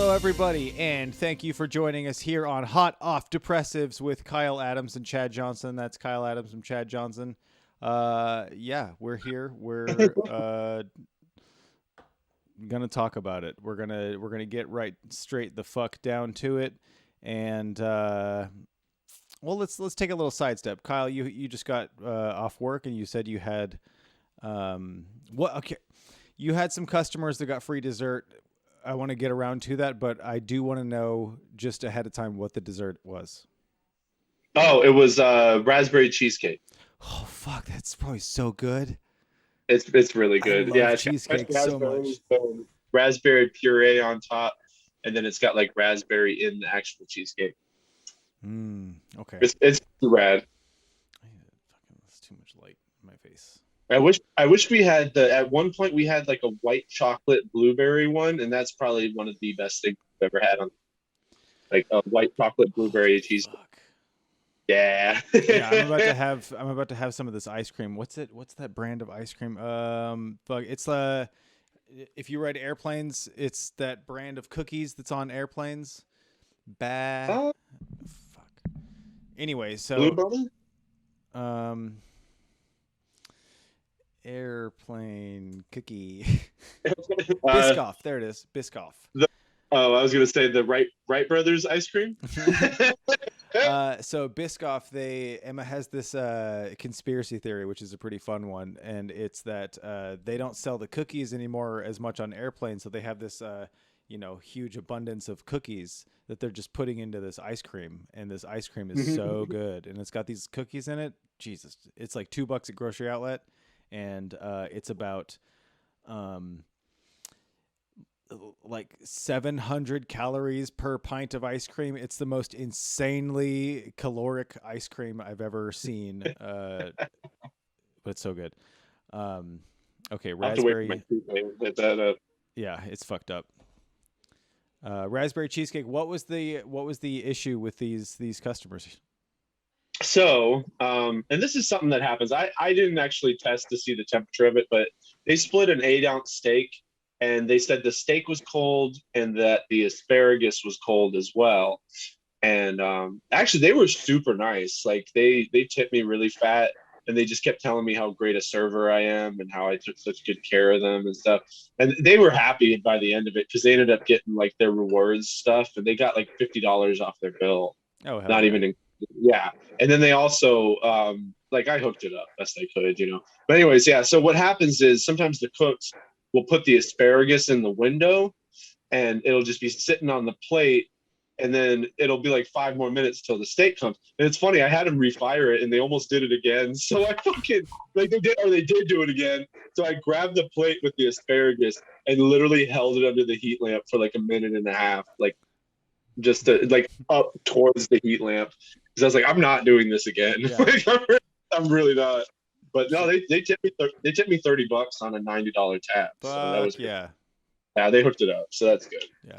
Hello, everybody, and thank you for joining us here on Hot Off Depressives with Kyle Adams and Chad Johnson. That's Kyle Adams and Chad Johnson. Yeah, we're here. We're gonna talk about it. We're gonna get right straight the fuck down to it, and well, let's take a little sidestep. Kyle, you just got off work, and you said you had what? Okay, you had some customers that got free dessert. I want to get around to that, but I do want to know just ahead of time what the dessert was. Oh, it was raspberry cheesecake. Oh fuck, that's probably so good. It's really I good. Yeah, love it's got fresh cheesecake so much. raspberries, raspberry puree on top, and then it's got like raspberry in the actual cheesecake. Okay. It's rad. Fucking, that's too much light in my face. I wish we had the at one point we had like a white chocolate blueberry one, and that's probably one of the best things I've ever had on like a white chocolate Oh blueberry cheesecake. fuck. Yeah. Yeah, I'm about to have some of this ice cream. What's that brand of ice cream? Fuck, it's if you ride airplanes, it's that brand of cookies that's on airplanes. Oh, Fuck. Anyway, blue so bubble? um airplane cookie. Uh, Biscoff, there it is. Biscoff. I was gonna say the Wright Brothers ice cream. So Biscoff, Emma has this conspiracy theory, which is a pretty fun one, and it's that they don't sell the cookies anymore as much on airplanes, so they have this huge abundance of cookies that they're just putting into this ice cream, and this ice cream is so good, and it's got these cookies in it. Jesus, it's like $2 at grocery outlet, and it's about like 700 calories per pint of ice cream. It's the most insanely caloric ice cream I've ever seen. But it's so good. Okay, I'll have to wait for raspberry. my treat day to get that up. Yeah, it's fucked up. Raspberry cheesecake. What was the issue with these customers? So, and this is something that happens. I didn't actually test to see the temperature of it, but they split an 8-ounce steak, and they said the steak was cold and that the asparagus was cold as well. And actually, they were super nice. Like they tipped me really fat, and they just kept telling me how great a server I am and how I took such good care of them and stuff. And they were happy by the end of it because they ended up getting like their rewards stuff, and they got like $50 off their bill. Oh hell Not yeah. even in, yeah. And then they also like I hooked it up best I could. But anyways, yeah. So what happens is sometimes the cooks will put the asparagus in the window, and it'll just be sitting on the plate, and then it'll be like 5 more minutes till the steak comes. And it's funny, I had them refire it, and they almost did it again. So I fucking like they did do it again. So I grabbed the plate with the asparagus and literally held it under the heat lamp for like a minute and a half, like just to, like up towards the heat lamp, because I was like, I'm not doing this again. Yeah. Like, I'm really not. But no, they tipped me $30 on a $90 tab. So that was Fuck good. yeah. Yeah, they hooked it up, so that's good. Yeah.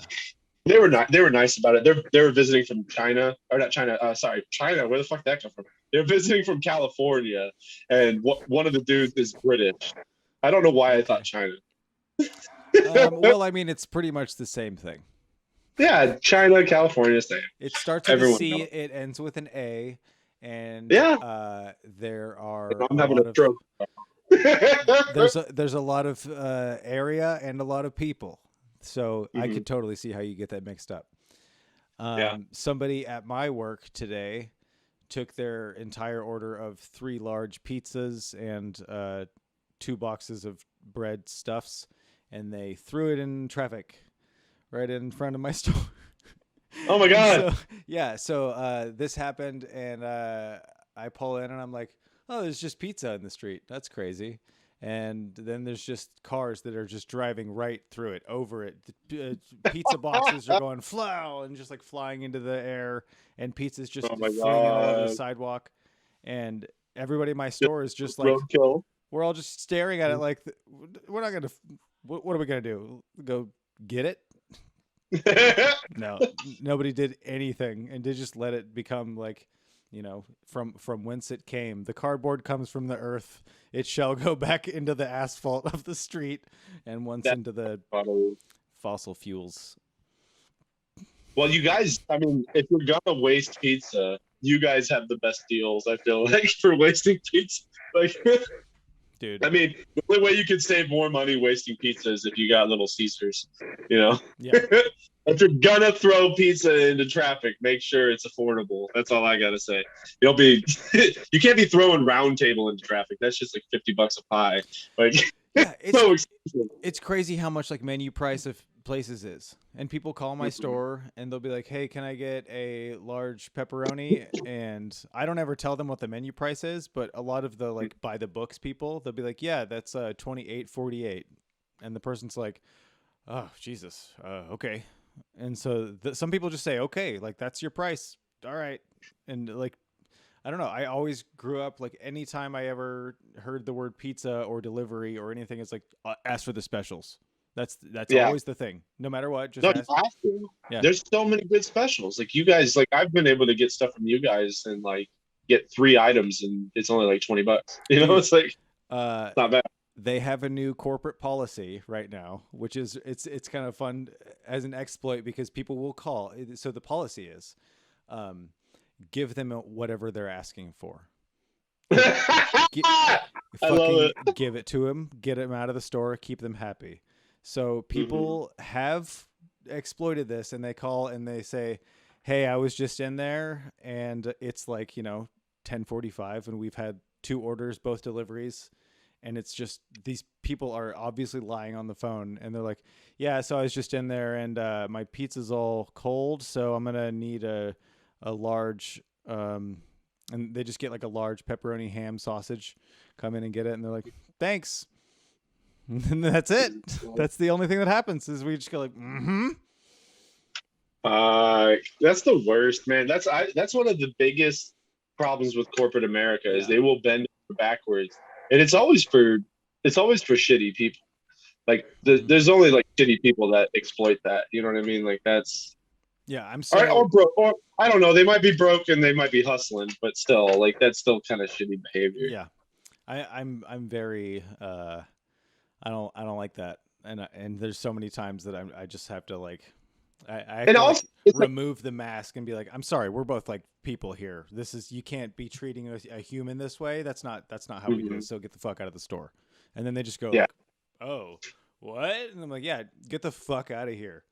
They were nice about it. They were visiting from China, or not China. Sorry, China. Where the fuck did that come from? They're visiting from California, and one of the dudes is British. I don't know why I thought China. Well, I mean, it's pretty much the same thing. Yeah, China, California, same. It starts with Everyone a C, knows. it ends with an A, and Yeah, there are I'm a having lot a of stroke. there's a lot of area and a lot of people. So I Mhm. could totally see how you get that mixed up. Yeah. Somebody at my work today took their entire order of 3 large pizzas and 2 boxes of bread stuffs, and they threw it in traffic right in front of my store. Oh my God. So yeah, so this happened, and I pull in, and I'm like, oh, there's just pizza in the street. That's crazy. And then there's just cars that are just driving right through it, over it. The pizza boxes are going flow and just like flying into the air, and pizza's just Oh my flinging all over the God. sidewalk. And everybody in my Just store is just like, roadkill. we're all just staring at it like, we're not gonna. What are we gonna do? Go get it? No, nobody did anything, and they just let it become like, from whence it came. The cardboard comes from the earth. It shall go back into the asphalt of the street, and once That's into the funny. fossil fuels. Well, you guys, I mean, if you're gonna waste pizza, you guys have the best deals, I feel like, for wasting pizza. Like, dude. I mean, the only way you could save more money wasting pizza is if you got Little Caesars, you know? Yeah. If you're gonna throw pizza into traffic, make sure it's affordable. That's all I gotta say. You'll be, you can't be throwing Round Table into traffic. That's just like $50 a pie. Like, Yeah, so expensive. it's crazy how much like menu price of places is. And people call my store and they'll be like, "Hey, can I get a large pepperoni?" And I don't ever tell them what the menu price is, but a lot of the like by the books people, they'll be like, "Yeah, that's 28.48." And the person's like, "Oh, Jesus. Okay." And so some people just say, "Okay, like that's your price. All right." And like I don't know. I always grew up like anytime I ever heard the word pizza or delivery or anything, it's like ask for the specials. That's Yeah. always the thing. No matter what, just No, you ask. have to. Yeah. There's so many good specials. Like you guys, like I've been able to get stuff from you guys and like get 3 items and it's only like $20. You know, Dude, it's like uh, not bad. they have a new corporate policy right now, which is it's kind of fun as an exploit because people will call. So the policy is, um, give them whatever they're asking for. Get, I love fucking it. give it to them, get them out of the store, keep them happy. So Hmm. people have exploited this and they call and they say, "Hey, I was just in there and it's like, 10:45 and we've had 2 orders, both deliveries." And it's just these people are obviously lying on the phone and they're like, "Yeah, so I was just in there and my pizza's all cold, so I'm going to need a large and they just get like a large pepperoni ham sausage, come in and get it, and they're like, "Thanks," and that's it. That's the only thing that happens is we just go like, "Mm-hmm." That's the worst, man. That's one of the biggest problems with corporate America is Yeah, they will bend over backwards, and it's always for shitty people. Like mm-hmm. there's only like shitty people that exploit that. You know what I mean? Like that's Yeah. I'm or so broke, or I don't know. They might be broke and they might be hustling, but still, like that's still kind of shitty behavior. yeah. I'm very I don't like that, and there's so many times that I just have to like I have And to also, like it's like, remove the mask and be like, "I'm sorry, we're both like people here. This is you can't be treating a human this way. That's not how we do mhm, it. So get the fuck out of the store." And then they just go yeah, like, "Oh, what?" And I'm like, "Yeah, get the fuck out of here."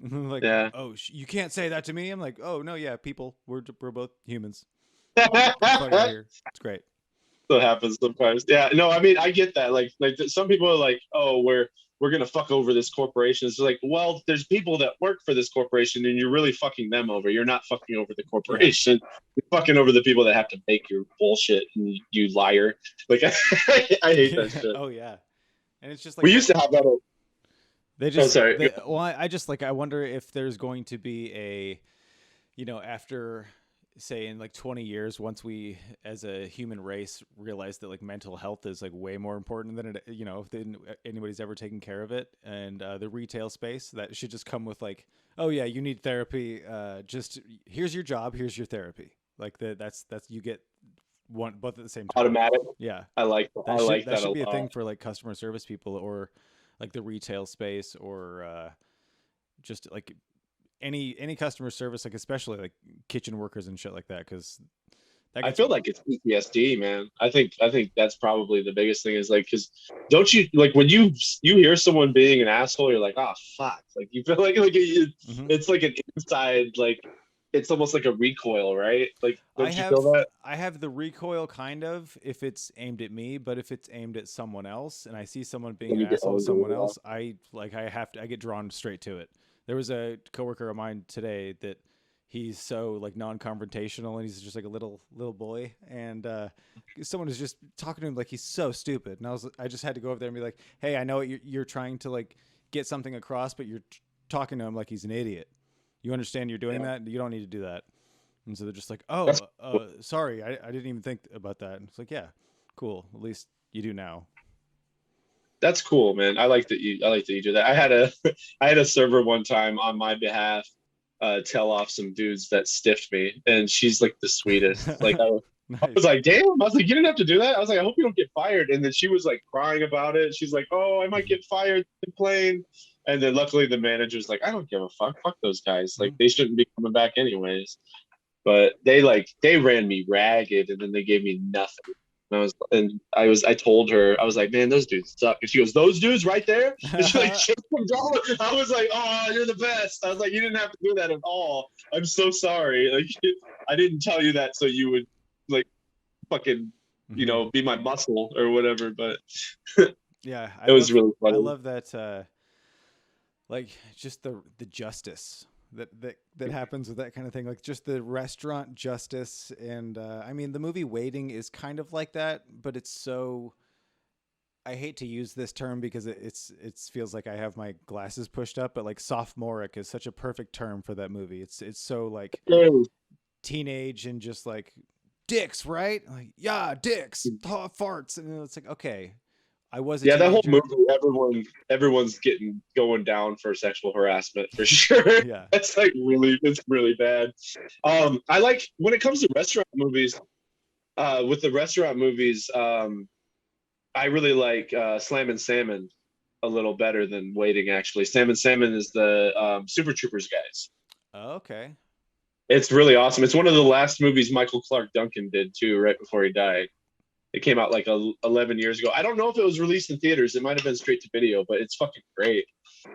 And they're like, yeah. "Oh, you can't say that to me." I'm like, "Oh no, yeah, people. We're both humans. Get the fuck out of here. It's great." Still happens sometimes. Yeah, no, I mean, I get that. Like some people are like, oh, we're gonna fuck over this corporation. It's like, well, there's people that work for this corporation, and you're really fucking them over. You're not fucking over the Yeah. corporation. You're fucking over the people that have to make your bullshit. And you liar. Like, I hate that shit. Oh yeah. And it's just like We used to have that. they Oh, just sorry. well I just like I wonder if there's going to be a after say in like 20 years once we as a human race realize that like mental health is like way more important than it than anybody's ever taken care of it and the retail space that should just come with like, "Oh yeah, you need therapy, just here's your job, here's your therapy." Like that's you get one both at the same time. Automatic. Yeah. I That should like that that a should be a lot. thing for like customer service people or like the retail space or just like any customer service, like especially like kitchen workers and shit like that, because that I gets feel like it's PTSD, man. I think that's probably the biggest thing is like because don't you like when you hear someone being an asshole, you're like, oh fuck, like you feel hmm it's like an inside like it's almost like a recoil, right? Like I don't you have feel that? I have the recoil kind of if it's aimed at me, but if it's aimed at someone else and I see someone being When an you get asshole to older, someone yeah. else, I get drawn straight to it. There was a coworker of mine today that he's so like non-confrontational and he's just like a little boy and someone was just talking to him like he's so stupid and I just had to go over there and be like, "Hey, I know you're trying to like get something across, but you're talking to him like he's an idiot. You understand you're doing Yeah. that? You don't need to do that." And so they're just like, That's "Oh, sorry, I didn't even think about that." And it's like, "Yeah, cool. At least you do now." that's cool, man. I like that you do that. I had a server one time on my behalf tell off some dudes that stiffed me, and she's like the sweetest. Like I was Nice. like, damn. I was like, you didn't have to do that. I was like, I hope you don't get fired. And then she was like crying about it. She's like, oh, I might get fired. Complain. And then luckily the manager's like, I don't give a fuck those guys. Like Mhm. they shouldn't be coming back anyways. But they ran me ragged, and then they gave me nothing. I told her, I was like, man, those dudes suck. And she goes, those dudes right there? And she like shook them down. I was like, oh, you're the best. I was like, you didn't have to do that at all. I'm so sorry. Like I didn't tell you that so you would like fucking, Mhm. be my muscle or whatever. But Yeah, it was really I funny. love that like just the justice that happens with that kind of thing, like just the restaurant justice. And I mean the movie Waiting is kind of like that, but it's so, I hate to use this term because it feels like I have my glasses pushed up, but like sophomoric is such a perfect term for that movie. It's so like teenage and just like dicks, right? Like, yeah, dicks, farts. And it's like, okay, I was a Yeah, that whole teenager. movie, everyone's getting going down for sexual harassment for sure. Yeah. That's like it's really bad. I like when it comes to restaurant movies. With the restaurant movies, I really like Slam and Salmon a little better than Waiting. Actually, Slam and Salmon is the Super Troopers guys. Okay. It's really awesome. It's one of the last movies Michael Clark Duncan did too, right before he died. It came out like 11 years ago. I don't know if it was released in theaters. It might have been straight to video, but it's fucking great.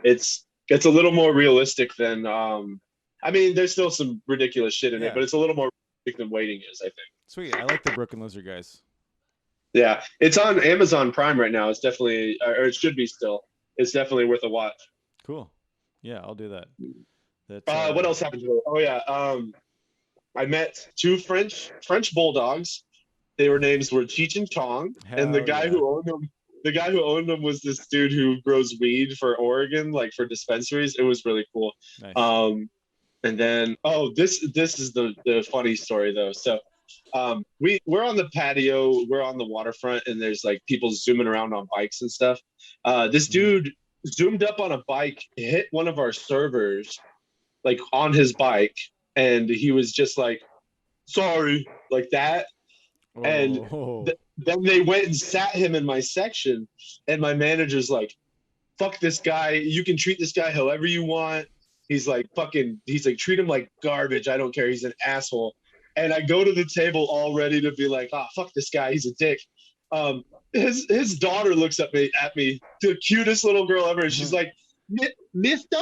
It's a little more realistic than I mean, there's still some ridiculous shit in it, Yeah. but it's a little more realistic than Waiting is, I think. Sweet. I like the Broken Lizard guys. Yeah, it's on Amazon Prime right now. It's definitely, or it should be still. It's definitely worth a watch. Cool. Yeah, I'll do that. That What else happened today? Oh yeah, I met two French bulldogs. Their names were Cheech and Chong, and hell yeah. the guy who owned them was this dude who grows weed for Oregon, like for dispensaries. It was really cool. Nice. And then this is the funny story though. So we're on the patio, we're on the waterfront, and there's like people zooming around on bikes and stuff. This Mhm. dude zoomed up on a bike, hit one of our servers like on his bike, and he was just like, sorry, like that. And Oh. then they went and sat him in my section, and my manager's like, fuck this guy. You can treat this guy however you want. He's like, treat him like garbage. I don't care. He's an asshole. And I go to the table all ready to be like, fuck this guy. He's a dick. His daughter looks at me, the cutest little girl ever. And she's like, Mister,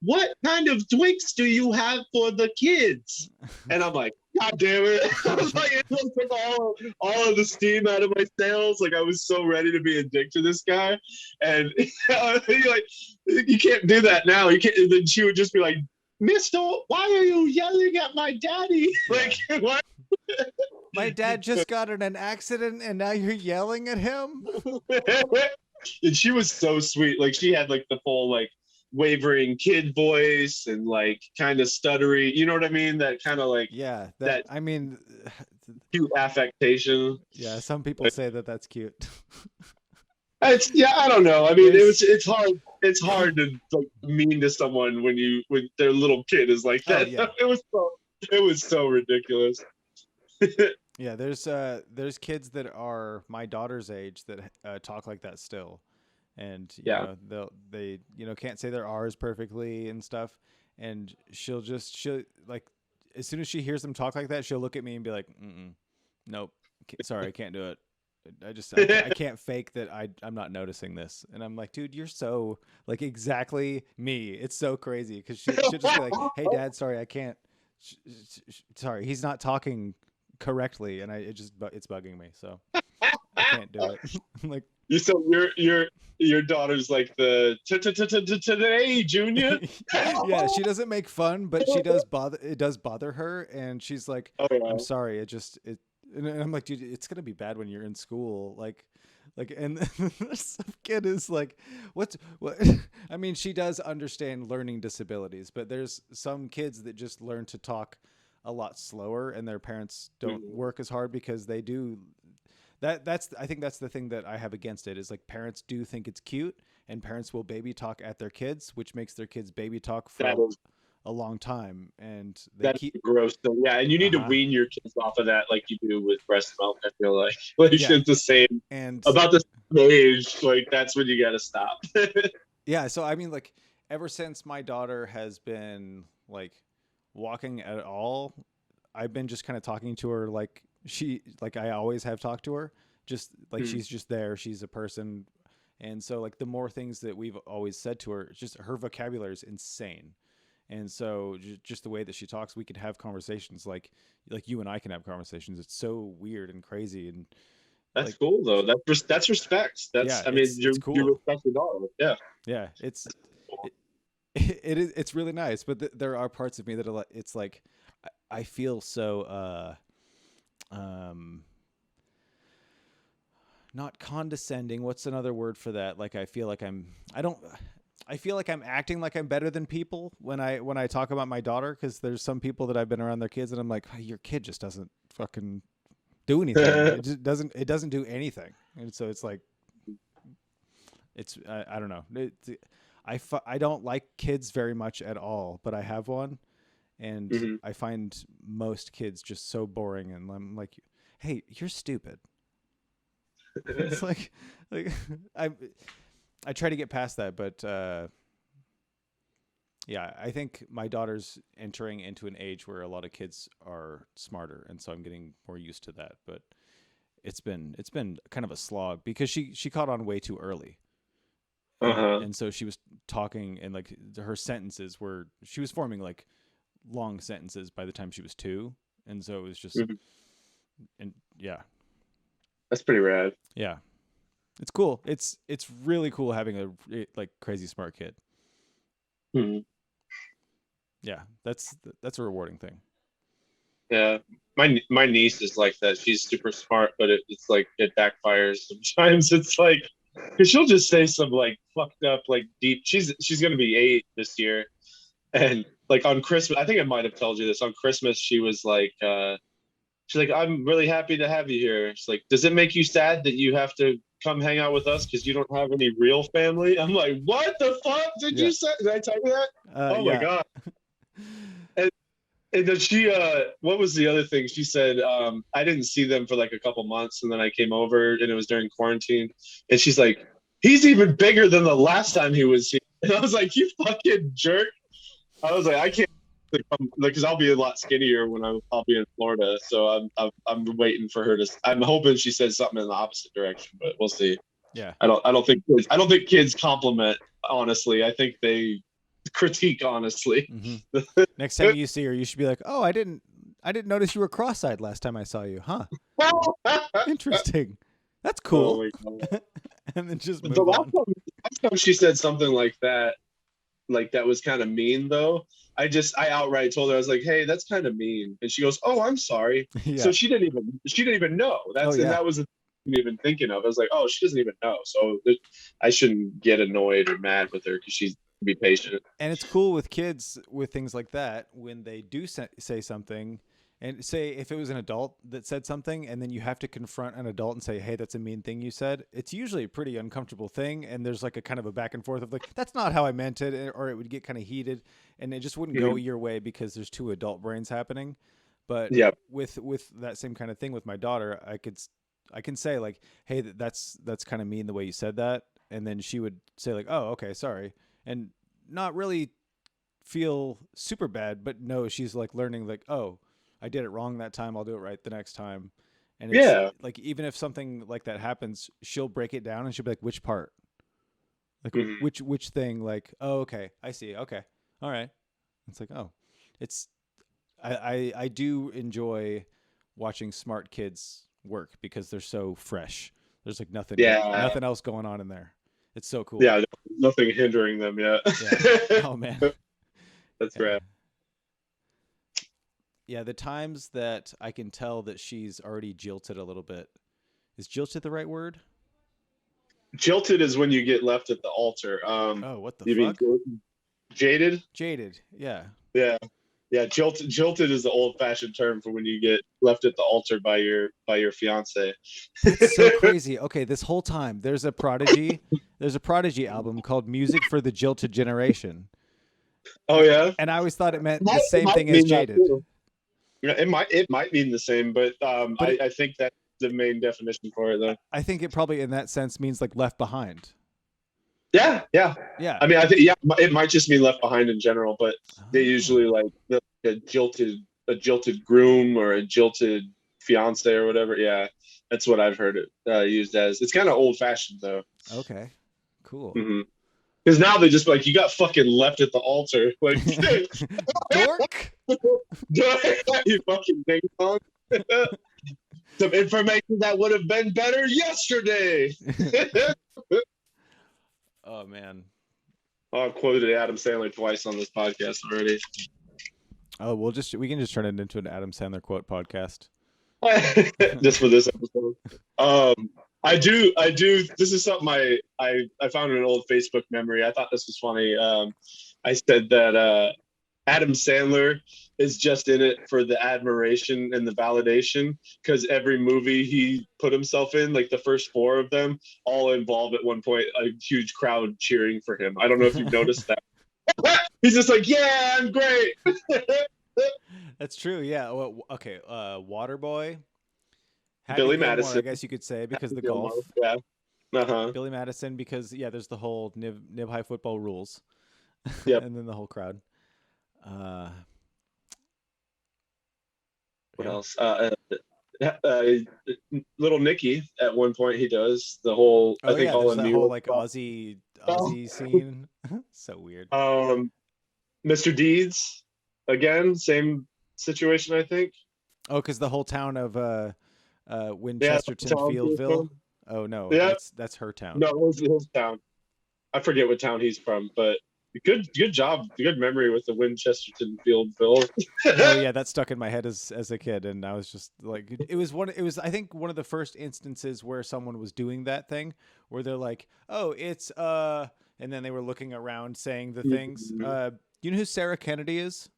what kind of drinks do you have for the kids? And I'm like, God damn it. I was like, it took all of the steam out of my sails. Like I was so ready to be a dick to this guy. And like, you can't do that now. You can't. And then she would just be like, Mister, why are you yelling at my daddy? Yeah. Like, what? My dad just got in an accident and now you're yelling at him? And she was so sweet. Like she had like the full like wavering kid voice and like kind of stuttery. You know what I mean? That kind of like Yeah, that I mean cute affectation. yeah, some people say that that's cute. It's yeah, I don't know. I mean, There's it's hard. It's hard to like mean to someone when their little kid is like oh that. yeah. It was so ridiculous. Yeah, there's kids that are my daughter's age that talk like that still. And Yeah, they can't say their R's perfectly and stuff. And she'll like as soon as she hears them talk like that, she'll look at me and be like, nope, sorry, I can't do it. I can't fake that I'm not noticing this. And I'm like, dude, you're so like exactly me. It's so crazy because she'll just be like, hey dad, sorry, I can't. Sorry, he's not talking correctly, and it's bugging me, so I can't do it. I'm like, so your daughter's like the today Junior. yeah, she doesn't make fun, but she does bother. It does bother her, and she's like, Oh yeah. "I'm sorry, it." And I'm like, dude, it's gonna be bad when you're in school, and some kid is like, what? I mean, she does understand learning disabilities, but there's some kids that just learn to talk a lot slower, and their parents don't work as hard because they do. I think that's the thing that I have against it is like parents do think it's cute, and parents will baby talk at their kids, which makes their kids baby talk for That is a long time, and they that's keep gross. So, yeah, and you need to uh-huh wean your kids off of that like you do with breast milk. I feel like yeah it's the same and about the same age. Like that's when you got to stop. Yeah, so I mean, like, ever since my daughter has been like walking at all, I've been just kind of talking to her like I always have talked to her. Just like Hmm. she's just there, she's a person. And so like the more things that we've always said to her, it's just her vocabulary is insane. And so just the way that she talks, we could have conversations like you and I can have conversations. It's so weird and crazy and That's like cool though. That's respect. yeah, That's, I mean, it's you cool. respect your daughter. Yeah. Yeah, it, it's really nice, but there are parts of me that are like it's like I feel so um not condescending. What's another word for that? Like I feel like I'm acting like I'm better than people when I talk about my daughter because there's some people that I've been around their kids and I'm like, "Hey, your kid just doesn't fucking do anything. It doesn't do anything." And so it's like I don't know. I don't like kids very much at all, but I have one, and Hmm. I find most kids just so boring. And I'm like, hey, you're stupid. It's like I I try to get past that, but yeah, I think my daughter's entering into an age where a lot of kids are smarter, and so I'm getting more used to that. But it's been kind of a slog because she caught on way too early. Uh-huh. And so she was talking and like her sentences were she was forming like long sentences by the time she was 2, and so it was just Mhm. and yeah, That's pretty rad. yeah, it's cool. It's really cool having a like crazy smart kid. Mhm. Yeah, that's a rewarding thing. Yeah. My niece is like that. She's super smart, but it's like it backfires sometimes. It's like, because she'll just say some like fucked up, like deep. She's gonna be 8 this year, and like on Christmas, I think I might have told you this. On Christmas, she was like, she's like, I'm really happy to have you here. She's like, does it make you sad that you have to come hang out with us because you don't have any real family? I'm like, what the fuck did Yeah. you say? Did I tell you that? Oh my Yeah. god. And and then she what was the other thing? She said, I didn't see them for like a couple months and then I came over and it was during quarantine. And she's like, he's even bigger than the last time he was here. And I was like, you fucking jerk. I was like, I can't come because I'll be a lot skinnier when I'll be in Florida. So I'm waiting for her to. I'm hoping she says something in the opposite direction, but we'll see. Yeah. I don't think kids compliment honestly. I think they critique honestly. Hmm. Next time you see her, you should be like, "Oh, I didn't notice you were cross-eyed last time I saw you, huh? Interesting. That's Oh cool." my god! And then just The move on. last time she said something like that was kind of mean though. I outright told her, I was like, hey, that's kind of mean. And she goes, oh, I'm sorry. So Yeah. she didn't even know. Oh And yeah. that was the thing I even thinking of. I was like, oh, she doesn't even know. So I shouldn't get annoyed or mad with her because she's be patient. And it's cool with kids with things like that when they do say something and say if it was an adult that said something and then you have to confront an adult and say, hey, that's a mean thing you said. It's usually a pretty uncomfortable thing. And there's like a kind of a back and forth of like, that's not how I meant it. Or it would get kind of heated and it just wouldn't go Mhm. your way because there's two adult brains happening. But Yeah. with that same kind of thing with my daughter, I can say like, hey, that's kind of mean the way you said that. And then she would say like, oh, okay, sorry. And not really feel super bad, but no, she's like learning like, oh, I did it wrong that time. I'll do it right the next time. And it's Yeah. like even if something like that happens, she'll break it down and she'll be like, which part? Like Mhm. which thing? Like, oh, okay, I see. Okay, all right. It's like, oh, it's I do enjoy watching smart kids work because they're so fresh. There's like Yeah. nothing else going on in there. It's so cool. Yeah. Nothing hindering them yet. Yeah. Oh man. That's Yeah. right. Yeah, the times that I can tell that she's already jilted a little bit. Is jilted the right word? Jilted is when you get left at the altar. Oh, what the You mean fuck? jaded? Jaded. Yeah. Yeah. Yeah, jilted is the old-fashioned term for when you get left at the altar by your fiance. That's so crazy. Okay, this whole time there's a Prodigy album called Music for the Jilted Generation. Oh yeah, And I always thought it meant the it same might thing as mean that jaded. too. Yeah, it might mean the same, but But I think that's the main definition for it though. I think it probably in that sense means like left behind. Yeah, yeah. Yeah. I mean, I think it might just mean left behind in general, but they usually Oh. like a jilted groom or a jilted fiance or whatever. Yeah, that's what I've heard it used as. It's kind of old fashioned though. Okay. Cool. Because now they just like you got fucking left at the altar, like Dork. you fucking ding dong. Some information that would have been better yesterday. Oh man. I've quoted Adam Sandler twice on this podcast already. Oh, we can just turn it into an Adam Sandler quote podcast. Just for this episode. Um, I do. This is something I found in an old Facebook memory. I thought this was funny. I said that Adam Sandler is just in it for the admiration and the validation because every movie he put himself in, like the first four of them, all involve at one point a huge crowd cheering for him. I don't know if you've noticed that. He's just like, yeah, I'm great. That's true. Yeah. Well, okay. Waterboy. Happy Billy Gilmore, I Madison. guess you could say, because of the Gilmore. golf. Yeah. Uh-huh. Billy Madison, because there's the whole nib high football rules, Yep. and then the whole crowd. What Yeah. else? Uh, Little Nicky at one point he does the whole Oh I think yeah, all there's in that New whole York. like Aussie scene. So weird. Mr. Deeds again, same situation I think. Oh, because the whole town of Yeah, Winchesterton town he's Fieldville. from. Oh no, Yeah, that's her town. no, it was his town. I forget what town he's from, but good job, good memory with the Winchesterton Fieldville. Oh yeah, that stuck in my head as a kid, and I was just like, it was I think one of the first instances where someone was doing that thing, where they're like, oh, it's and then they were looking around saying the things. You know who Sarah Kennedy is?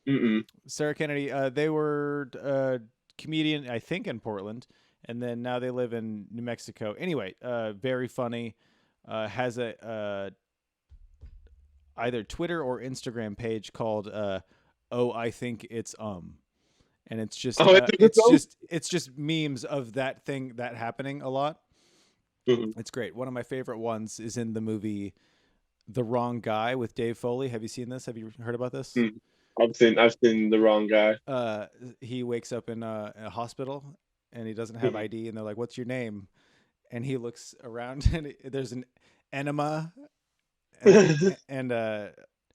Mm-mm. Sarah Kennedy. They were comedian, I think, in Portland, and then now they live in New Mexico. Anyway, very funny. Has a either Twitter or Instagram page called "Oh, I think it's," and it's just Oh, I think it's so. it's just memes of that thing that happening a lot. Mhm. It's great. One of my favorite ones is in the movie The Wrong Guy with Dave Foley. Have you seen this? Have you heard about this? Mm. I've seen the wrong guy. He wakes up in a hospital and he doesn't have ID, and they're like, "What's your name?" And he looks around and there's an enema and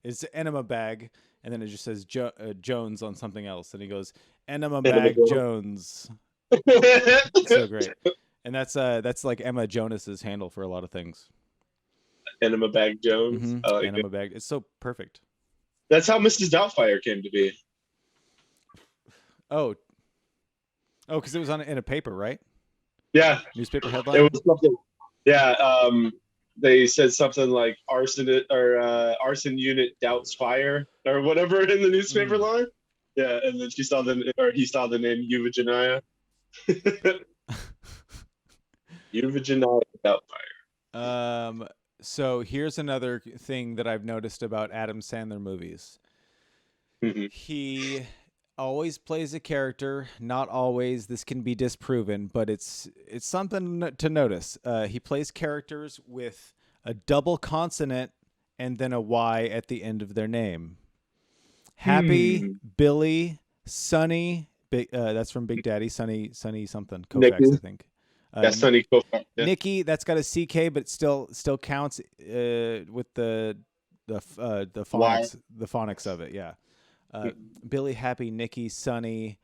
it's an enema bag, and then it just says Jones on something else, and he goes, "Enema bag Jones." So great. And that's like Emma Jonas's handle for a lot of things. Enema Bag Jones. Mm-hmm. I like it. Enema bag. It's so perfect. That's how Mrs. Doubtfire came to be. Oh, because it was in a paper, right? Yeah, Newspaper it headline. was something. Yeah, they said something like arson unit doubts fire or whatever in the newspaper line. Yeah, and then he saw the name Eugenia. Eugenia Doubtfire. So here's another thing that I've noticed about Adam Sandler movies. Mm-hmm. He always plays a character. Not always. This can be disproven, but it's something to notice. He plays characters with a double consonant and then a Y at the end of their name. Happy, Billy, Sonny. That's from Big Daddy. Sonny something. Koufax, I think. That's Sonny Koufax. Yeah. Nikki, that's got a CK, but still counts with the phonics of it. Yeah. Billy, Happy, Nikki, Sonny.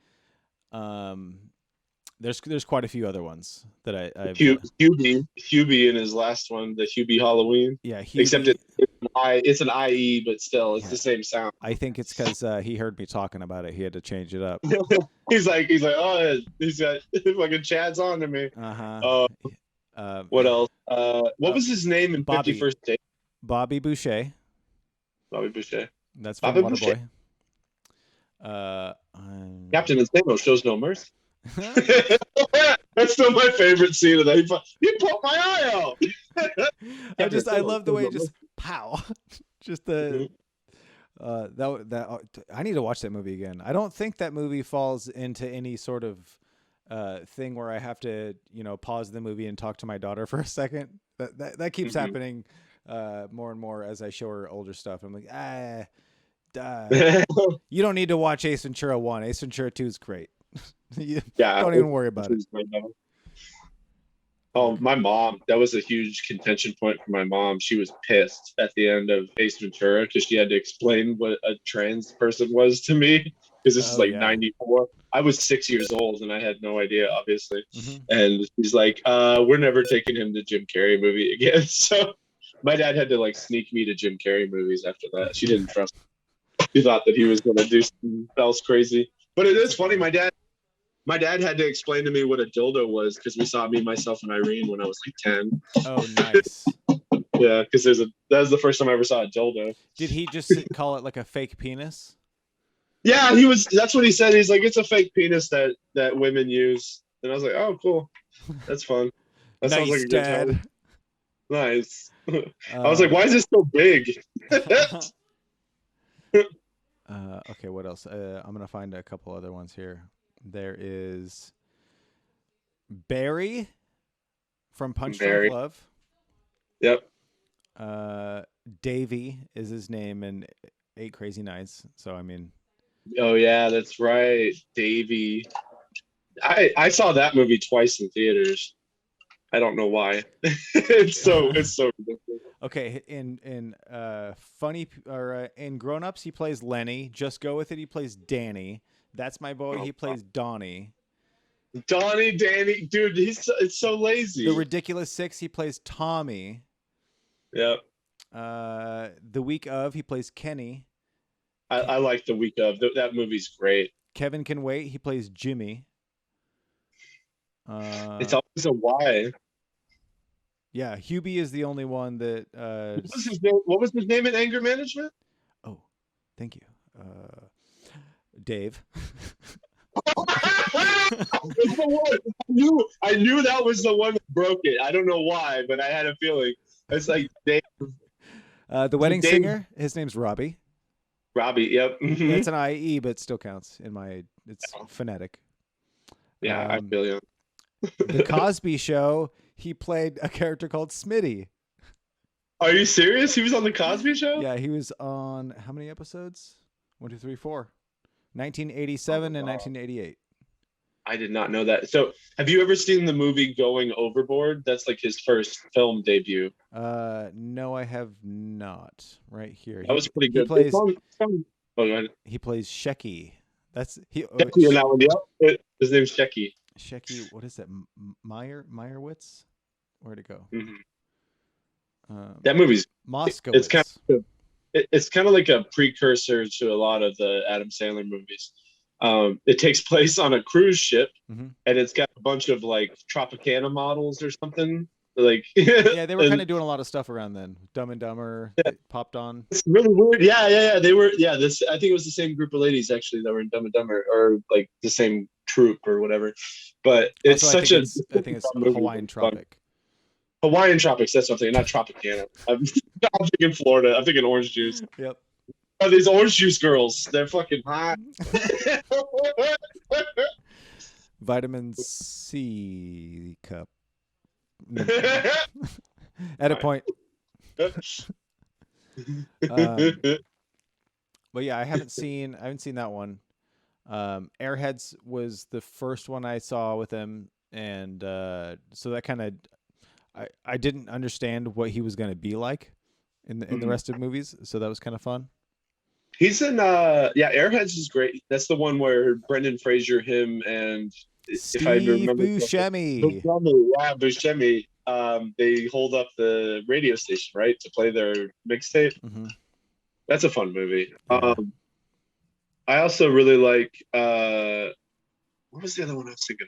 There's quite a few other ones that I've Hubie in his last one, the Hubie Halloween. Yeah, Hubie, except it's an IE, but still it's the same sound. I think it's because he heard me talking about it. He had to change it up. he's like, oh, he's got fucking Chad's on to me. What else? What was his name in 51st Dates? Bobby Boucher. Bobby Boucher. That's from Waterboy. Captain Insano shows no mercy. That's still my favorite scene of that. He put my eye out. I love the way it just pow. Just the I need to watch that movie again. I don't think that movie falls into any sort of thing where I have to, pause the movie and talk to my daughter for a second. That keeps happening more and more as I show her older stuff. I'm like, you don't need to watch Ace Ventura 1. Ace Ventura 2 is great. Yeah, Don't even worry about it. Oh, my mom, that was a huge contention point for my mom. She was pissed at the end of Ace Ventura because she had to explain what a trans person was to me because this is Oh like yeah. 94. I was 6 years old and I had no idea, obviously. Mm-hmm. And she's like, we're never taking him to Jim Carrey movie again. So my dad had to like sneak me to Jim Carrey movies after that. She didn't trust me. She thought that he was going to do something else crazy. But it is funny. My dad had to explain to me what a dildo was because we saw Me, Myself, and Irene when I was like 10. Oh, nice. Yeah, because that was the first time I ever saw a dildo. Did he just call it like a fake penis? Yeah, that's what he said. He's like, it's a fake penis that women use. And I was like, oh, cool. That's fun. That sounds like a good time. Nice. I was like, why is this so big? Okay, what else? I'm going to find a couple other ones here. There is Barry from Punch Drunk Love. Yep. Davey is his name in 8 Crazy Nights. So, I mean. Oh, yeah, that's right. Davey. I saw that movie twice in theaters. I don't know why. it's so ridiculous. Okay, in funny or in Grown Ups he plays Lenny. Just Go With It he plays Danny. That's My Boy he plays Donnie. Danny, dude, it's so lazy. The Ridiculous Six he plays Tommy. Yep. The Week Of he plays Kenny. I like The Week Of. That movie's great. Kevin Can Wait he plays Jimmy. It's always a Y. Yeah, Hubie is the only one that. What was his name in Anger Management? Oh, thank you, Dave. I knew that was the one that broke it. I don't know why, but I had a feeling. It's like Dave. The Wedding Singer. His name's Robbie. Robbie. Yep. Mm-hmm. It's an IE, but still counts in my. It's phonetic. Yeah, I feel you. The Cosby Show. He played a character called Smitty. Are you serious? He was on the Cosby Show? Yeah, he was on how many episodes? 1, 2, 3, 4. 1987 and 1988. I did not know that. So, have you ever seen the movie Going Overboard? That's like his first film debut. No, I have not. Right here. That was pretty good. He plays Shecky. That's he. Shecky in that one. Yep. His name's Shecky. Shecky. What is that? Meyerowitz? Where'd it go? Mm-hmm. That movie's Moscow. It's kind of like a precursor to a lot of the Adam Sandler movies. It takes place on a cruise ship, mm-hmm. and it's got a bunch of like Tropicana models or something. Like yeah, they were kind of doing a lot of stuff around then. Dumb and Dumber popped on. It's really weird. Yeah. They were. Yeah, I think it was the same group of ladies actually that were in Dumb and Dumber, or like the same troupe or whatever. But it's also, such I think it's Hawaiian Tropic. Hawaiian Tropics. That's something. Not Tropicana. I'm thinking Florida. I'm thinking orange juice. Yep. Oh, these orange juice girls. They're fucking hot. Vitamin C cup. At a point. But yeah, I haven't seen that one. Airheads was the first one I saw with him, and so that kind of I didn't understand what he was going to be like in the rest of the movies, so that was kind of fun. He's in Airheads is great. That's the one where Brendan Fraser, him, and Steve if I remember Buscemi. Buscemi, they hold up the radio station, right, to play their mixtape. Mm-hmm. That's a fun movie. Yeah. I also really like what was the other one I was thinking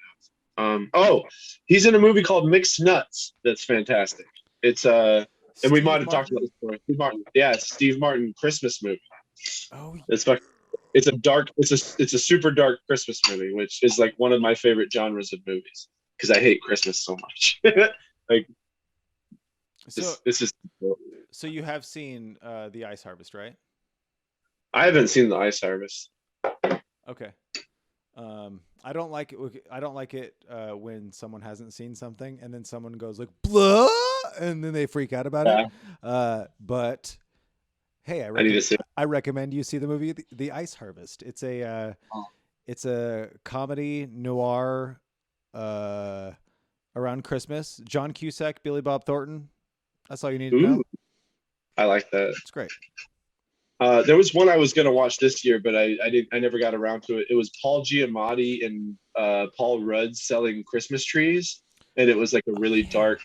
of? He's in a movie called Mixed Nuts. That's fantastic. It's and we might have talked about this before. Steve Martin. Yeah, it's a Steve Martin Christmas movie. Oh, it's a super dark Christmas movie, which is like one of my favorite genres of movies because I hate Christmas so much. Like, so you have seen The Ice Harvest, right? I haven't seen The Ice Harvest. Okay. I don't like it. I don't like it when someone hasn't seen something and then someone goes like blah, and then they freak out about it. Yeah, But hey, I need to see. I recommend you see the movie The Ice Harvest. Oh. It's a comedy noir uh, around Christmas. John Cusack, Billy Bob Thornton. That's all you need to Ooh, know. I like that. It's great. There was one I was gonna watch this year, but I never got around to it. It was Paul Giamatti and Paul Rudd selling Christmas trees, and it was like a Oh really yeah. dark.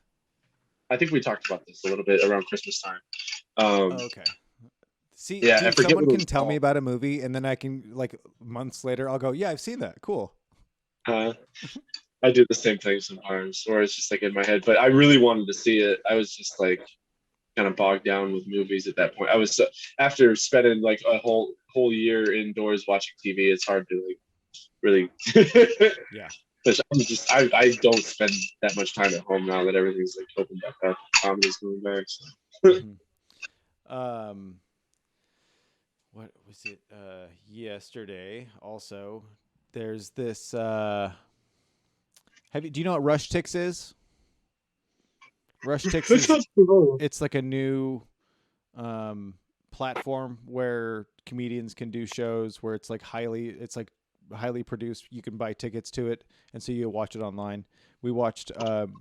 I think we talked about this a little bit around Christmas time. Oh, Um, okay. See, yeah, I dude, forget someone what it can was tell me called. about a movie, and then I can like months later, I'll go, yeah, I've seen that. Cool. Uh, I do the same thing sometimes, or it's just like in my head. But I really wanted to see it. I was just like kind of bogged down with movies at that point. I was so, after spending like a whole year indoors watching TV. It's hard to like really. Yeah. 'Cause I'm just I don't spend that much time at home now that everything's like opened back up. Comedy's going back. So. hmm Um, what was it? Yesterday also. There's this. Do you know what Rush Tix is? Rush Tix That is sounds familiar. it's like a new um, platform where comedians can do shows where it's like highly produced. You can buy tickets to it, and so you watch it online. We watched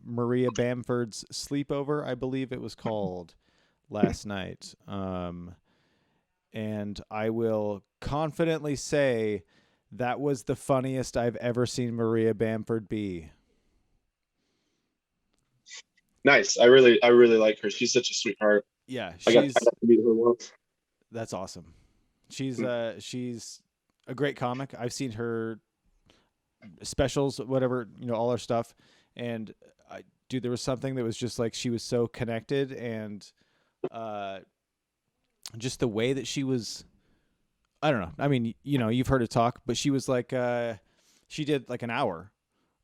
Maria Bamford's Sleepover, I believe it was called, last night, and I will confidently say that was the funniest I've ever seen Maria Bamford be. Nice. I really like her. She's such a sweetheart. Yeah, I got to meet her once. that's awesome. She's a great comic. I've seen her specials, whatever, all her stuff. And dude, there was something that was just like she was so connected, and uh, just the way that she was. I don't know. I mean, you've heard her talk, but she was like, she did like an hour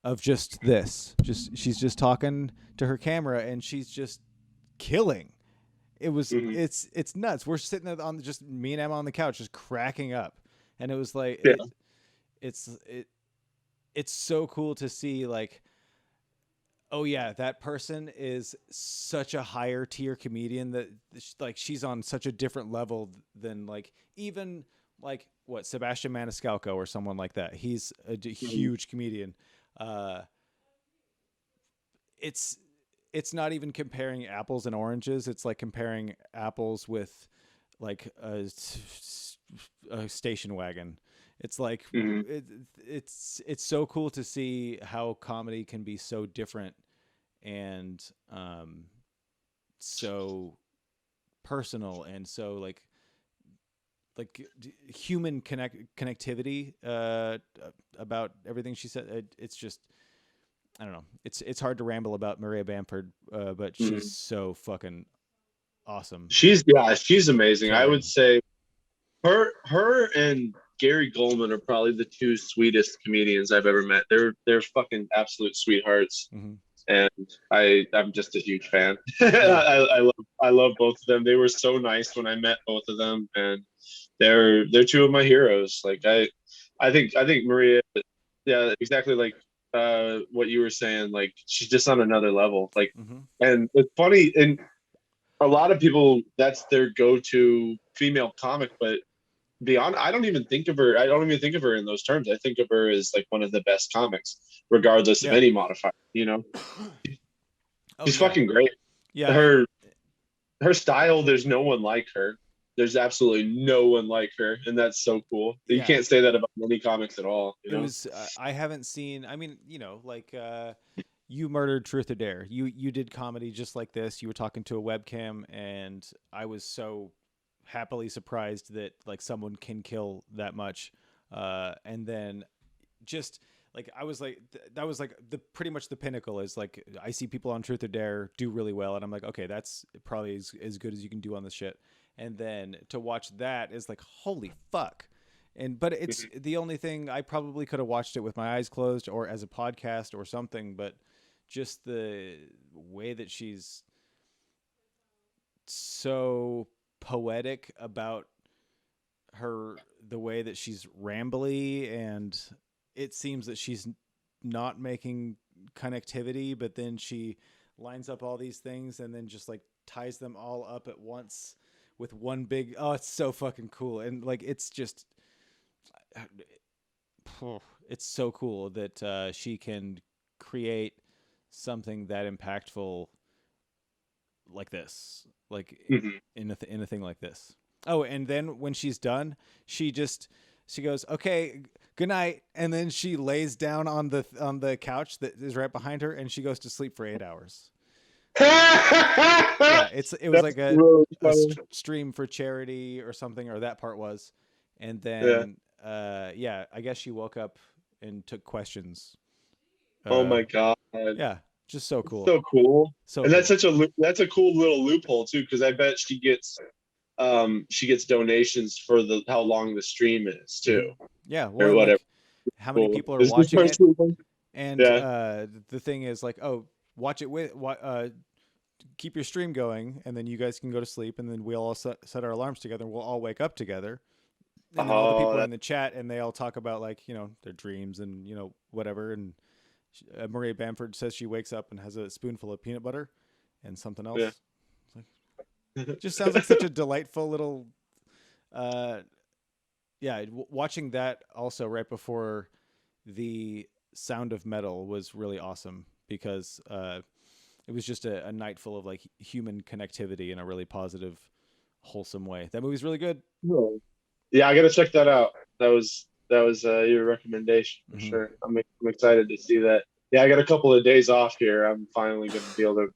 of just this. She's just talking to her camera, and she's just killing. Hmm. It's nuts. We're sitting there on just me and Emma on the couch, just cracking up, and it was like Yeah. it's it's so cool to see like, oh yeah, that person is such a higher tier comedian that like she's on such a different level than like even like what Sebastian Maniscalco or someone like that. He's a Hmm. huge comedian. Uh, it's it's not even comparing apples and oranges. It's like comparing apples with like a station wagon. It's like Hmm. it's so cool to see how comedy can be so different and so personal and so like human connectivity about everything she said. It's just I don't know. It's hard to ramble about Maria Bamford, but she's Hmm. so fucking awesome, She's amazing. I would killing. say her and Gary Goldman are probably the two sweetest comedians I've ever met. They're fucking absolute sweethearts, Hmm and I'm just a huge fan. Yeah, I love both of them. They were so nice when I met both of them, and they're two of my heroes. Like I think Maria, yeah, exactly like what you were saying. Like she's just on another level. Like, hmm and it's funny, and a lot of people that's their go-to female comic, but beyond I don't even think of her in those terms. I think of her as like one of the best comics, regardless of yeah. any modifier. You know, Oh she's yeah, fucking great. yeah, Her her style, there's no one like her. There's absolutely no one like her, and that's so cool. You yeah. can't say that about many comics at all, you It know. was. I haven't seen. I mean, like you murdered Truth or Dare. You did comedy just like this. You were talking to a webcam, and I was so happily surprised that like someone can kill that much. And then just like I was like that was like the pretty much the pinnacle is like I see people on Truth or Dare do really well, and I'm like, okay, that's probably as good as you can do on this shit. And then to watch that is like, holy fuck. And but it's Mhm. the only thing I probably could have watched it with my eyes closed or as a podcast or something, but just the way that she's so poetic about the way that she's rambly, and it seems that she's not making connectivity, but then she lines up all these things and then just like ties them all up at once with one big. Oh, it's so fucking cool, and like it's just it's so cool that she can create something that impactful like this, like Mhm. in a thing like this. Oh, and then when she's done, she goes, "Okay, good night," and then she lays down on the couch that is right behind her, and she goes to sleep for 8 hours. Yeah, it was That's like really a funny. stream for charity or something, or that part was, and Yeah. then yeah, I guess she woke up and took questions. Oh Uh, my God. yeah, just so It's cool, so cool. so And cool. that's a cool little loophole too, because I bet she gets donations for the how long the stream is too, Yeah, well, or and whatever. like how many Cool. people are Is this watching part it, sleeping? and Yeah. the thing is like, oh, watch it with keep your stream going, and then you guys can go to sleep, and then we'll all set our alarms together, and we'll all wake up together, and then all the Oh, people are in the chat, and they all talk about like their dreams and whatever, and Maria Bamford says she wakes up and has a spoonful of peanut butter and something yeah. else. It's like, just sounds like such a delightful little uh yeah, watching that also right before the Sound of Metal was really awesome because it was just a night full of like human connectivity in a really positive, wholesome way. That movie's really good. Oh. Yeah, I gotta check that out. That was your recommendation for Mm-hmm. sure. I'm excited to see that. Yeah, I got a couple of days off here. I'm finally gonna be able to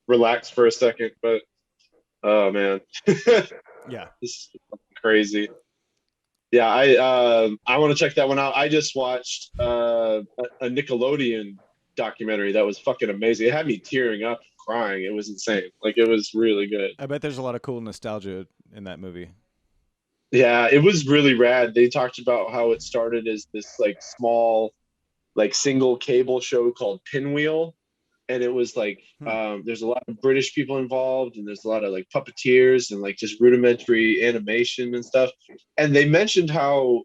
relax for a second, but oh man, this Yeah. is crazy. Yeah, I want to check that one out. I just watched a Nickelodeon documentary that was fucking amazing. It had me tearing up, crying. It was insane. Like it was really good. I bet there's a lot of cool nostalgia in that movie. Yeah, it was really rad. They talked about how it started as this like small, like single cable show called Pinwheel, and it was like Hmm. there's a lot of British people involved, and there's a lot of like puppeteers and like just rudimentary animation and stuff. And they mentioned how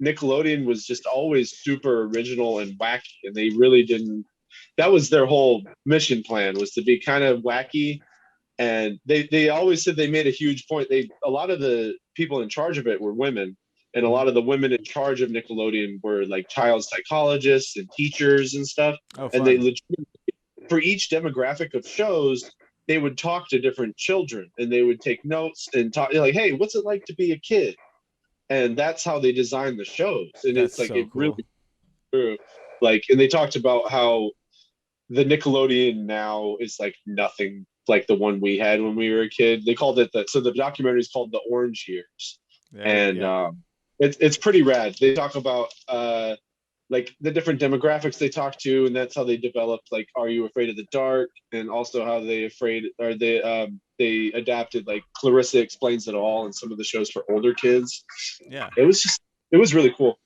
Nickelodeon was just always super original and wacky, and they really didn't. That was their whole mission plan, was to be kind of wacky. And they always said they made a huge point. A lot of the people in charge of it were women, and a Mm-hmm. lot of the women in charge of Nickelodeon were like child psychologists and teachers and stuff. Oh, And they fun. legit, for each demographic of shows, they would talk to different children, and they would take notes and talk like, "Hey, what's it like to be a kid?" And that's how they designed the shows. And That's it's like so it really cool. true. Like, and they talked about how the Nickelodeon now is like nothing like the one we had when we were a kid. They called it so the documentary is called The Orange Years, and Yeah. it's pretty rad. They talk about like the different demographics they talk to, and that's how they developed like Are You Afraid of the Dark, and also how they adapted like Clarissa Explains It All and some of the shows for older kids. Yeah. It was really cool.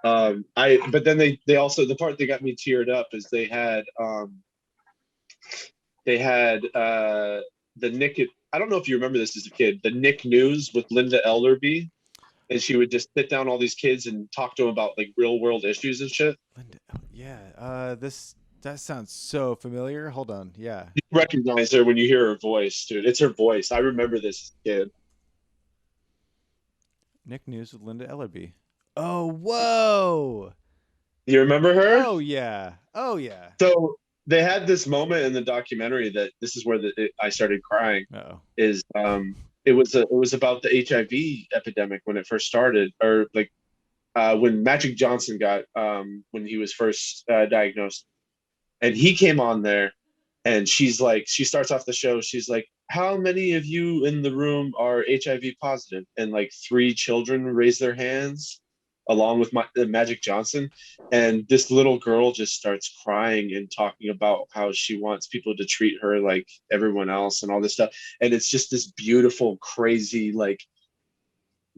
I but then they also, the part that got me teared up is they had the Nick. I don't know if you remember this as a kid. The Nick News with Linda Elderby, and she would just sit down all these kids and talk to them about like real world issues and shit. Linda. Yeah. This that sounds so familiar. Hold on. Yeah. You recognize her when you hear her voice, dude. It's her voice. I remember this as a kid. Nick News with Linda Ellerby. Oh, whoa. You remember her? Oh yeah. Oh yeah. So they had this moment in the documentary that this is where I started crying. Oh. Is it was about the HIV epidemic when it first started, or like when Magic Johnson got when he was first diagnosed, and he came on there, and she starts off the show. She's like, "How many of you in the room are HIV positive?" And like three children raise their hands, along with Magic Johnson, and this little girl just starts crying and talking about how she wants people to treat her like everyone else and all this stuff. And it's just this beautiful, crazy, like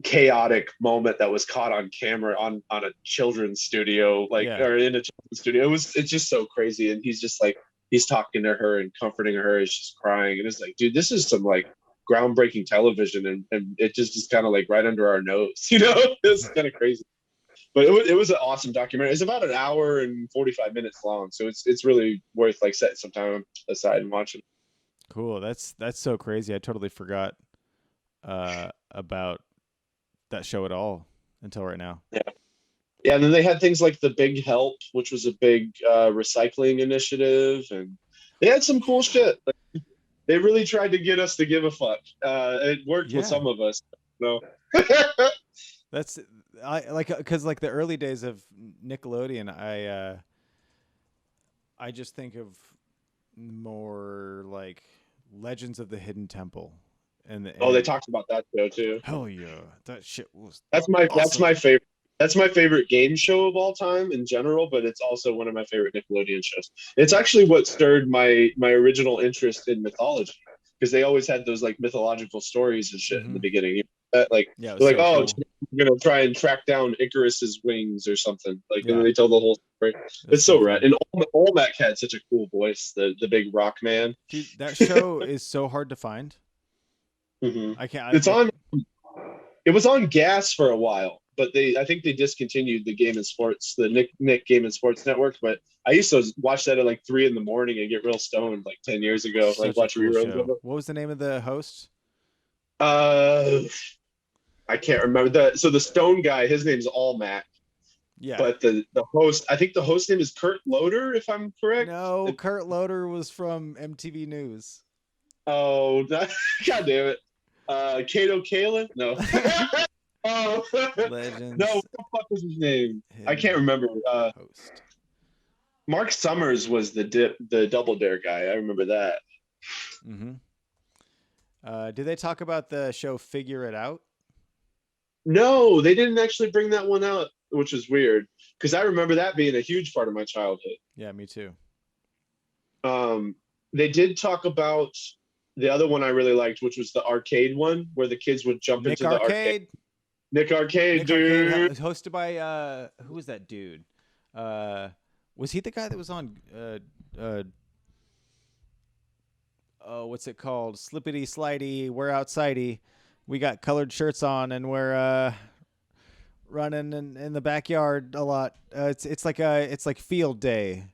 chaotic moment that was caught on camera on a children's studio, like, Yeah. or in a children's studio. It's just so crazy. And he's just like, he's talking to her and comforting her as she's crying. And it's like, dude, this is some like groundbreaking television, and it just is kind of like right under our nose, you know? It's kind of crazy. But it was an awesome documentary. It's about an hour and 45 minutes long, so it's really worth like setting some time aside and watching. Cool. That's so crazy. I totally forgot about that show at all until right now. Yeah. Yeah, and then they had things like the Big Help, which was a big recycling initiative, and they had some cool shit. Like, they really tried to get us to give a fuck. It worked with Yeah. some of us. No. That's I like because like the early days of Nickelodeon, I just think of more like Legends of the Hidden Temple, Oh, they and talked about that show too. hell yeah, that shit was That's awesome. my favorite. That's my favorite game show of all time in general, but it's also one of my favorite Nickelodeon shows. It's actually what stirred my original interest in mythology because they always had those like mythological stories and shit in the Hmm. beginning. That like Yeah, it was they're like, so oh, cool. we're gonna try and track down Icarus's wings or something. Like, and then Yeah, they tell the whole story. it's It's so so rad. fun, And Olmec had such a cool voice, the big rock man. dude. That show is so hard to find. Hmm. I can't. It's on. It was on Gas for a while, but I think they discontinued the Game and Sports, the Nick Game and Sports Network. But I used to watch that at like 3 in the morning and get real stoned like 10 years ago, like Such a watch cool reruns of show. it. What was the name of the host? Uh, I can't remember the. So the Stone guy, his name's All Mac, Yeah. but the host, I think the host name is Kurt Loder, if I'm correct. No, Kurt Loder was from MTV News. Oh, God damn it. Kato Kalen? No. Oh, no, Legends what the fuck was his name? I can't Hidden remember. Host. Mark Summers was the Double Dare guy. I remember that. Mm-hmm. Did they talk about the show Figure It Out? No, they didn't actually bring that one out, which is weird because I remember that being a huge part of my childhood. Yeah, me too. Um, they did talk about the other one I really liked, which was the arcade one where the kids would jump Nick into the arcade. Arcade. Nick Arcade, Nick Arcade dude. hosted by who was that dude? Was he the guy that was on oh, what's it called? Slippity slidey, we're outsidey. We got colored shirts on and we're running in the backyard a lot. It's like field day.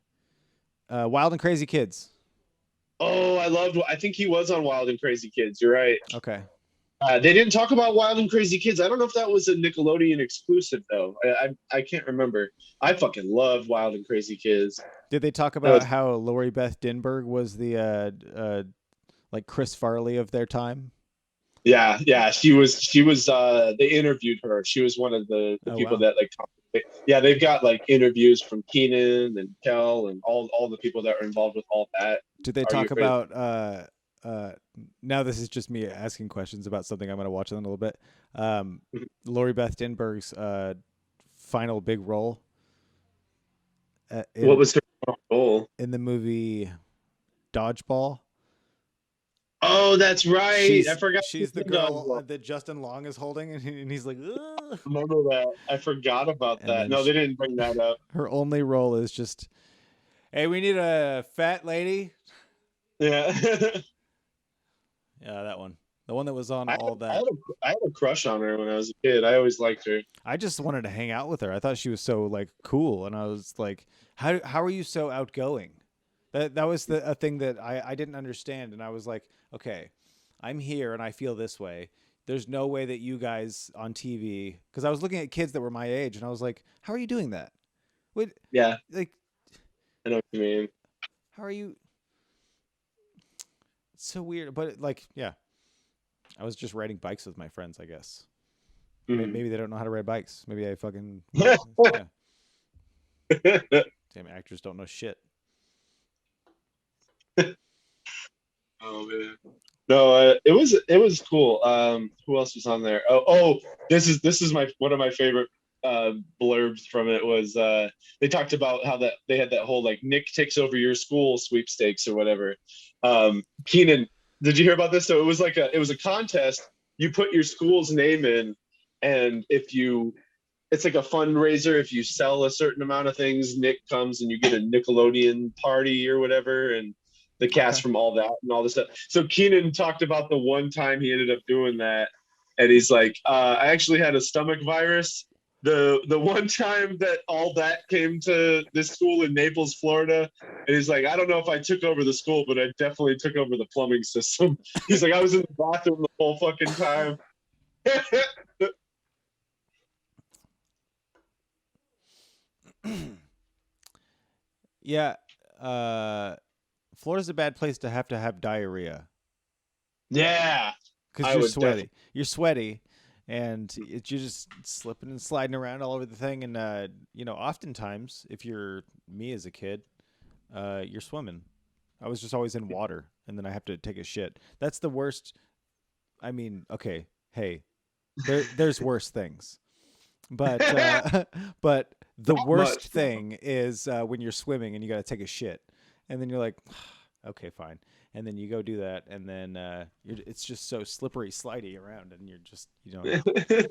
Wild and Crazy Kids. Oh, I think he was on Wild and Crazy Kids. You're right. Okay. They didn't talk about Wild and Crazy Kids. I don't know if that was a Nickelodeon exclusive though. I can't remember. I fucking loved Wild and Crazy Kids. Did they talk That about was, how Lori Beth Dinberg was the like Chris Farley of their time? yeah. She was. They interviewed her. She was one of the Oh people wow. that like. Yeah, they've got like interviews from Keenan and Kel and all the people that are involved with all that. Did they Are You talk Afraid of about now this is just me asking questions about something I'm going to watch in a little bit. Lori Beth Dinberg's final big role What was her role? in the movie Dodgeball. Oh, that's right. I forgot. She's the girl that Justin Long is holding, and he's like, ugh. Remember that? I forgot about And that. then No, they didn't bring that up. her only role is just, hey, we need a fat lady. Yeah. Yeah, that one. The one that was on I all had, that. I had a crush on her when I was a kid. I always liked her. I just wanted to hang out with her. I thought she was so like cool, and I was like, how are you so outgoing? That was a thing that I didn't understand, and I was like, okay, I'm here and I feel this way. There's no way that you guys on TV, because I was looking at kids that were my age, and I was like, how are you doing that? Wait, Yeah, like, I know what you mean. how are you? It's so weird, but like, yeah, I was just riding bikes with my friends, I guess. Mhm. Maybe they don't know how to ride bikes. Maybe I fucking Yeah. yeah. Damn, actors don't know shit. Oh man. No, it was cool. Who else was on there? Oh, this is my one of my favorite blurbs from it was they talked about how that they had that whole like Nick takes over your school sweepstakes or whatever. Keenan, did you hear about this? So it was a contest. You put your school's name in, and it's like a fundraiser. If you sell a certain amount of things, Nick comes and you get a Nickelodeon party or whatever, and the cast Okay. from all that and all this stuff. So Keenan talked about the one time he ended up doing that, and he's like, "I actually had a stomach virus the one time that all that came to this school in Naples, Florida, and he's like, I don't know if I took over the school, but I definitely took over the plumbing system. He's like, I was in the bathroom the whole fucking time. Yeah, Florida's a bad place to have diarrhea Yeah, because I you're would definitely. sweaty. You're sweaty, and you're just slipping and sliding around all over the thing. And oftentimes, if you're me as a kid, you're swimming. I was just always in water, and then I have to take a shit. That's the worst. I mean, okay, hey, there's worse things, but but the Not worst much. thing is when you're swimming and you got to take a shit, and then you're like, okay, fine, and then you go do that, and then it's just so slippery, slidey around, and you don't know.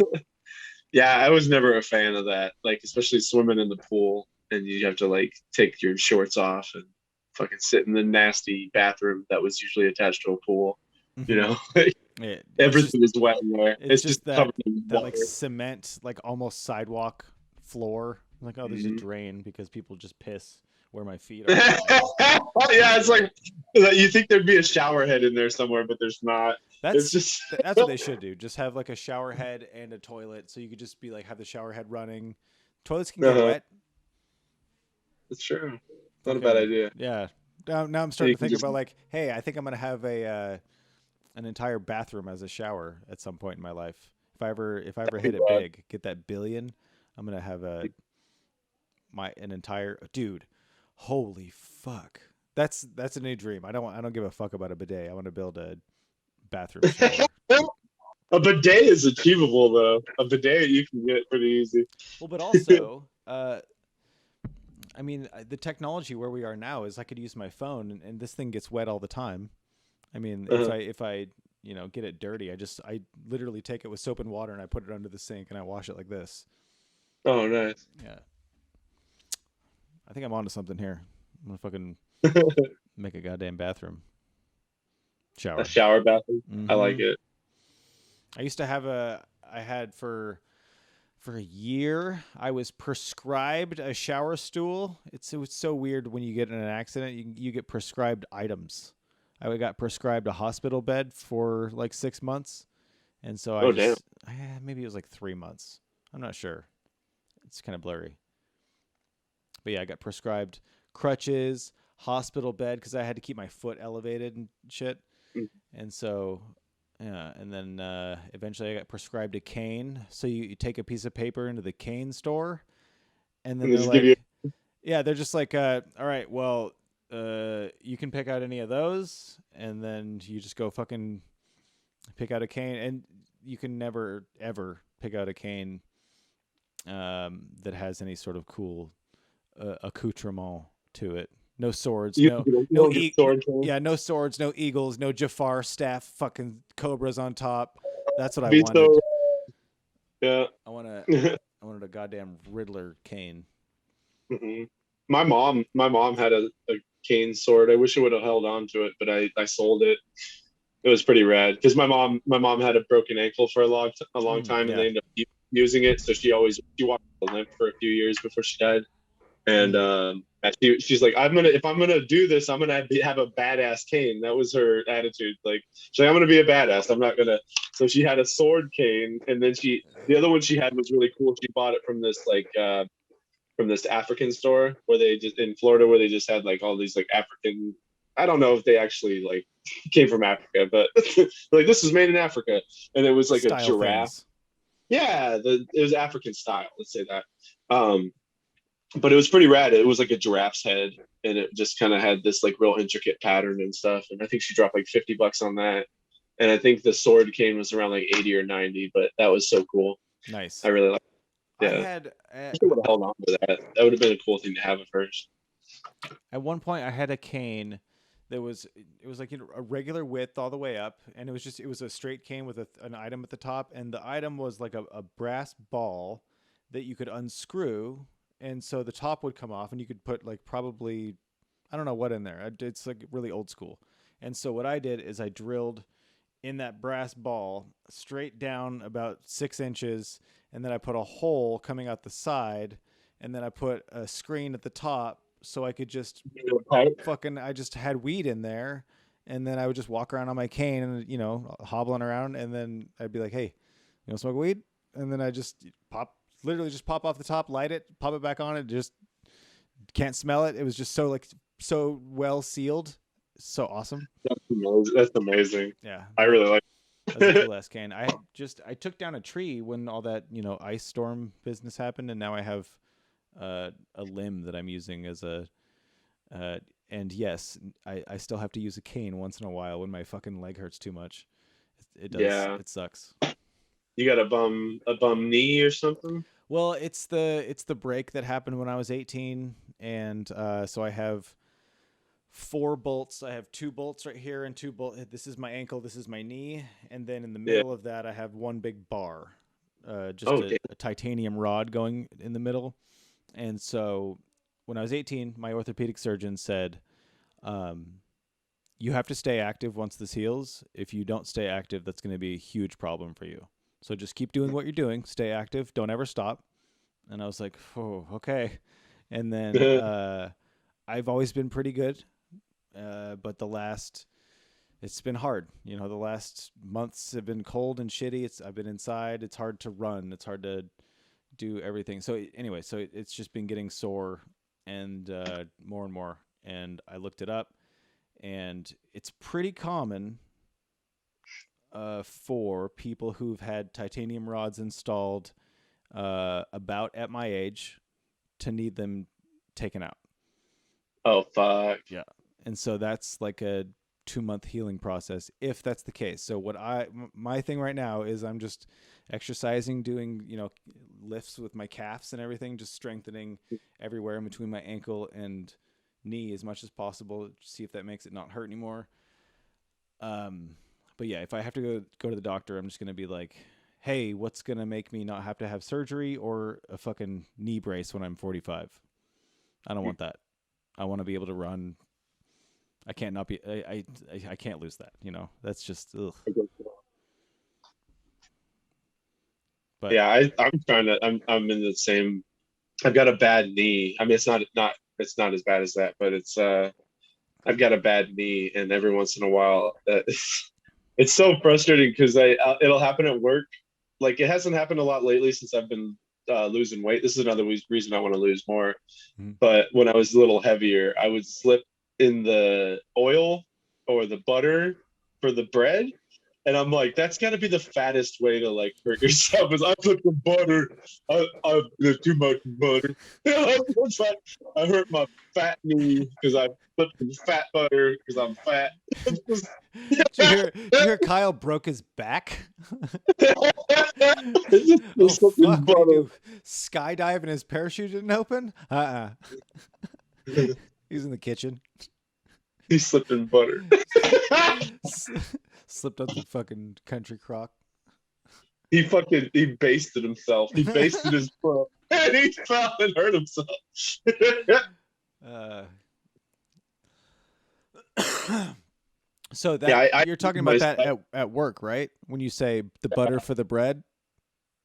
Yeah, I was never a fan of that. Like, especially swimming in the pool, and you have to like take your shorts off and fucking sit in the nasty bathroom that was usually attached to a pool. You Hmm. know, It's just everything is wet in there. it's It's just just that covered in that like water. cement, like almost sidewalk floor. Like, oh, there's a Mhm. drain because people just piss where my feet are. Yeah, it's like you think there'd be a shower head in there somewhere, but there's not. It's That's just that's what they should do. Just have like a shower head and a toilet, so you could just be like have the shower head running. Toilets can get uh wet. it's true. Not a bad Fucking idea. yeah. Now I'm And starting you to can think just about like, hey, I think I'm gonna have a an entire bathroom as a shower at some point in my life. If I ever hit it big, get that billion, I'm gonna have an entire dude. Holy fuck. That's a new dream. I don't give a fuck about a bidet. I want to build a bathroom shower. a bidet is achievable though. A bidet you can get pretty easy. Well, but also, I mean, the technology where we are now is I could use my phone, and this thing gets wet all the time. I mean, if Uh-huh. I get it dirty, I literally take it with soap and water and I put it under the sink and I wash it like this. Oh, nice. Yeah, I think I'm onto something here. I'm gonna fucking make a goddamn bathroom A shower. shower bathroom. I like Mm-hmm. it. I used to have I had for a year. I was prescribed a shower stool. It was so weird when you get in an accident. You get prescribed items. I got prescribed a hospital bed for like 6 months, and so Oh, damn. maybe it was like 3 months. I'm not sure. It's kind of blurry. But yeah, I got prescribed crutches, hospital bed because I had to keep my foot elevated and shit. Mm. And so, yeah, and then eventually I got prescribed a cane. So you take a piece of paper into the cane store, and then And they they're just give you. like, yeah, they're just like, all right, well, you can pick out any of those, and then you just go fucking pick out a cane, and you can never ever pick out a cane that has any sort of cool accoutrement to it. No swords, You don't get sword training. yeah, no swords, no eagles, no Jafar staff, fucking cobras on top. That's what I Be so. wanted. Yeah. I want to. I wanted a goddamn Riddler cane. Mhm. My mom had a cane sword. I wish I would have held on to it, but I sold it. It was pretty rad because my mom had a broken ankle for a long time, and Yeah. they ended up using it. So she walked with a limp for a few years before she died. And Mm. she's like, if I'm gonna do this, I'm gonna have a badass cane. That was her attitude. Like she's like, I'm gonna be a badass. I'm not gonna. So she had a sword cane, and then the other one she had was really cool. She bought it from this from this African store where they just in Florida where they just had like all these like African. I don't know if they actually like came from Africa, but like this is made in Africa, and it was like a Style giraffe. things. Yeah, it was African style. Let's say that. Um, but it was pretty rad. It was like a giraffe's head, and it just kind of had this like real intricate pattern and stuff. And I think she dropped like $50 on that. And I think the sword cane was around like 80 or 90, but that was so cool. I Nice. really like. I Yeah, had I should have held on to that. That would have been a cool thing to have at first. at one point I had a cane that was it was like a regular width all the way up, and it was a straight cane with an item at the top, and the item was like a brass ball that you could unscrew, and so the top would come off, and you could put like probably I don't know what in there. It's like really old school, and so what I did is I drilled in that brass ball straight down about 6 inches, and then I put a hole coming out the side, and then I put a screen at the top so I could just I just had weed in there, and then I would just walk around on my cane and hobbling around, and then I'd be like, "Hey, you want to smoke weed?" And then I just literally just pop off the top, light it, pop it back on, and just can't smell it. It was just so well sealed, so awesome. That's amazing. Yeah, I really like. that's a cool ass cane. I took down a tree when all that ice storm business happened, and now I have a limb that I'm using as a. And yes, I still have to use a cane once in a while when my fucking leg hurts too much. It does. Yeah. It sucks. You got a bum knee or something? Well, it's the break that happened when I was 18, and so I have 4 bolts. I have 2 bolts right here and 2 bolts. This is my ankle. This is my knee, and then in the middle of that, I have one big bar, just a titanium rod going in the middle. And so, when I was 18, my orthopedic surgeon said, "You have to stay active once this heals. If you don't stay active, that's going to be a huge problem for you. So just keep doing what you're doing. Stay active. Don't ever stop." And I was like, "Oh, okay." And then I've always been pretty good, but it's been hard. The last months have been cold and shitty. I've been inside. It's hard to run. It's hard to do everything. So anyway, it's just been getting sore and more and more. And I looked it up, and it's pretty common for people who've had titanium rods installed about at my age to need them taken out. Oh, fuck. Yeah. And so that's like a 2-month healing process if that's the case. So my thing right now is I'm just exercising, doing, lifts with my calves and everything, just strengthening everywhere in between my ankle and knee as much as possible, see if that makes it not hurt anymore. But yeah, if I have to go to the doctor, I'm just going to be like, "Hey, what's going to make me not have to have surgery or a fucking knee brace when I'm 45? I don't want that. I want to be able to run. I can't not be, I can't lose that, that's just, ugh." But yeah, I'm in the same, I've got a bad knee. I mean, it's not as bad as that, but I've got a bad knee, and every once in a while, it's so frustrating because it'll happen at work. Like, it hasn't happened a lot lately since I've been losing weight. This is another reason I want to lose more. But when I was a little heavier, I would slip in the oil or the butter for the bread. And I'm like, that's got to be the fattest way to like hurt yourself. Is I put the butter, there's too much butter. It's like, I hurt my fat knee because I put some fat butter because I'm fat. Did you hear Kyle broke his back? Oh, fuck, what do you do? Skydive and his parachute didn't open? He's in the kitchen. He slipped in butter. Slipped on the fucking country crock. He basted himself. He basted his foot. And he fell and hurt himself. So that you're talking about that at work, right? When you say the butter for the bread?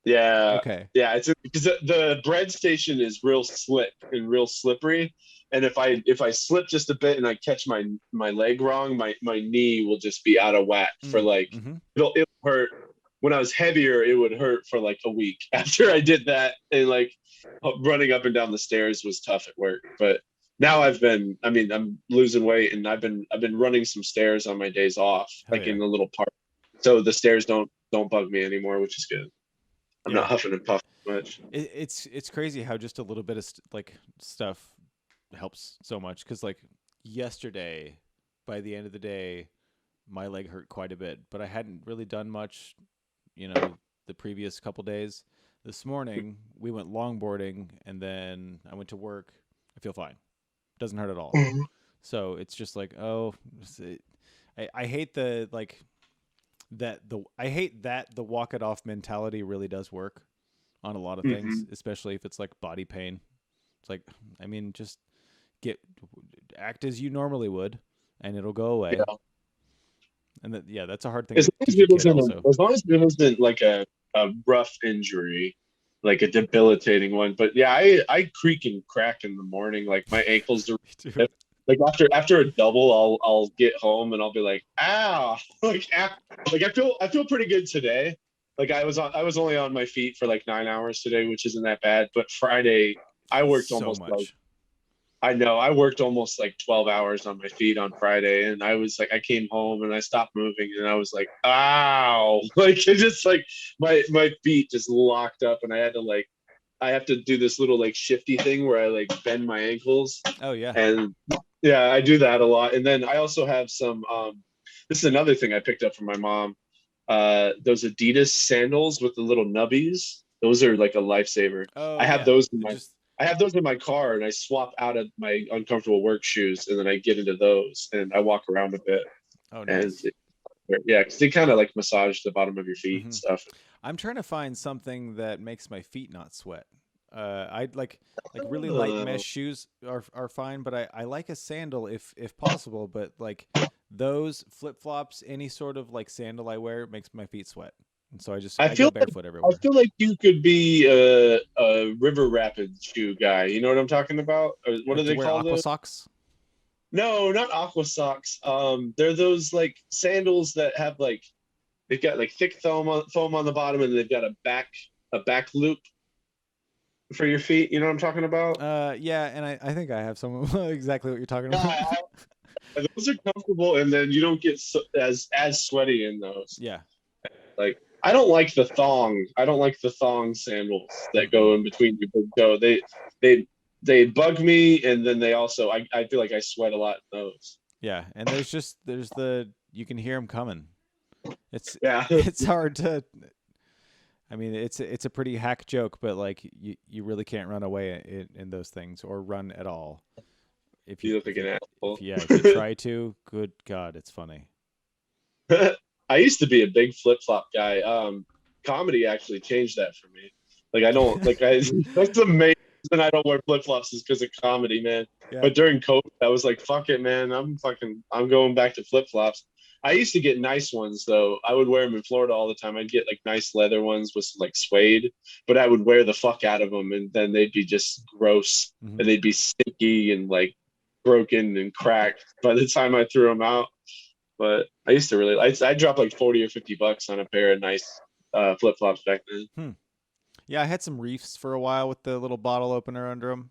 Yeah. Okay. Yeah, it's because the bread station is real slick and real slippery. And if I slip just a bit and I catch my leg wrong, my knee will just be out of whack for like it'll hurt. When I was heavier, it would hurt for like a week after I did that, and like running up and down the stairs was tough at work. But now I'm losing weight, and I've been running some stairs on my days off, in the little park. So the stairs don't bug me anymore, which is good. I'm not huffing and puffing much. It's crazy how just a little bit of stuff helps so much, because like yesterday, by the end of the day, my leg hurt quite a bit, but I hadn't really done much, the previous couple days. This morning we went longboarding, and then I went to work. I feel fine. Doesn't hurt at all. So it's just like, I hate the the walk it off mentality really does work on a lot of things, especially if it's like body pain. It's like, I mean, just act as you normally would, and it'll go away. And that's a hard thing As to long as teach a it kid wasn't, also. as long as it wasn't like a rough injury, like a debilitating one. But yeah, I creak and crack in the morning. Like my ankles are Me too. stiff. Like after a double, I'll get home and I'll be like, ow, like I feel pretty good today. Like I was only on my feet for like 9 hours today, which isn't that bad. But Friday, I It's worked so almost like much. I know I worked almost like 12 hours on my feet on Friday, and I was like, I came home and I stopped moving, and I was like, ow, like it just like my feet just locked up, and I have to do this little like shifty thing where I like bend my ankles, Oh yeah. and yeah, I do that a lot. And then I also have some. This is another thing I picked up from my mom. Those Adidas sandals with the little nubbies. Those are like a lifesaver. Oh I have yeah. those in It my just I have those in my car, and I swap out of my uncomfortable work shoes, and then I get into those, and I walk around a bit, oh and nice. yeah, because they kind of like massage the bottom of your feet and Hmm. stuff. I'm trying to find something that makes my feet not sweat. I like really light Oh, mesh shoes are fine, but I like a sandal if possible. But like those flip flops, any sort of like sandal I wear makes my feet sweat, and so I I go feel like barefoot I everywhere. feel like you could be a river rapid shoe guy. You know what I'm talking about? Or what do To they wear call aqua those? socks. No, not aqua socks. They're those like sandals that have like they've got like thick foam on the bottom, and they've got a back loop for your feet. You know what I'm talking about? Yeah, and I think I have some exactly what you're talking about. Yeah, those are comfortable, and then you don't get as sweaty in those. Yeah. Like I don't like the thong. I don't like the thong sandals that Mm-mm. go in between your big toe. They they bug me, and then they also I feel like I sweat a lot in those. Yeah, and there's the you can hear them coming. It's Yeah, it's hard to. I mean, it's a pretty hack joke, but like you really can't run away in those things or run at all. If you you look like an asshole. if you try to, good God, it's funny. I used to be a big flip flop guy. Comedy actually changed that for me. Like I don't like I that's the main reason I don't wear flip flops is because of comedy, man. Yeah. But during COVID, I was like, fuck it, man. I'm going back to flip flops. I used to get nice ones though. I would wear them in Florida all the time. I'd get like nice leather ones with like suede, but I would wear the fuck out of them, and then they'd be just gross, Hmm. and they'd be sticky and like broken and cracked by the time I threw them out. But I used to really, I dropped like 40 or $50 on a pair of nice flip flops back then. Hmm. Yeah, I had some reefs for a while with the little bottle opener under them.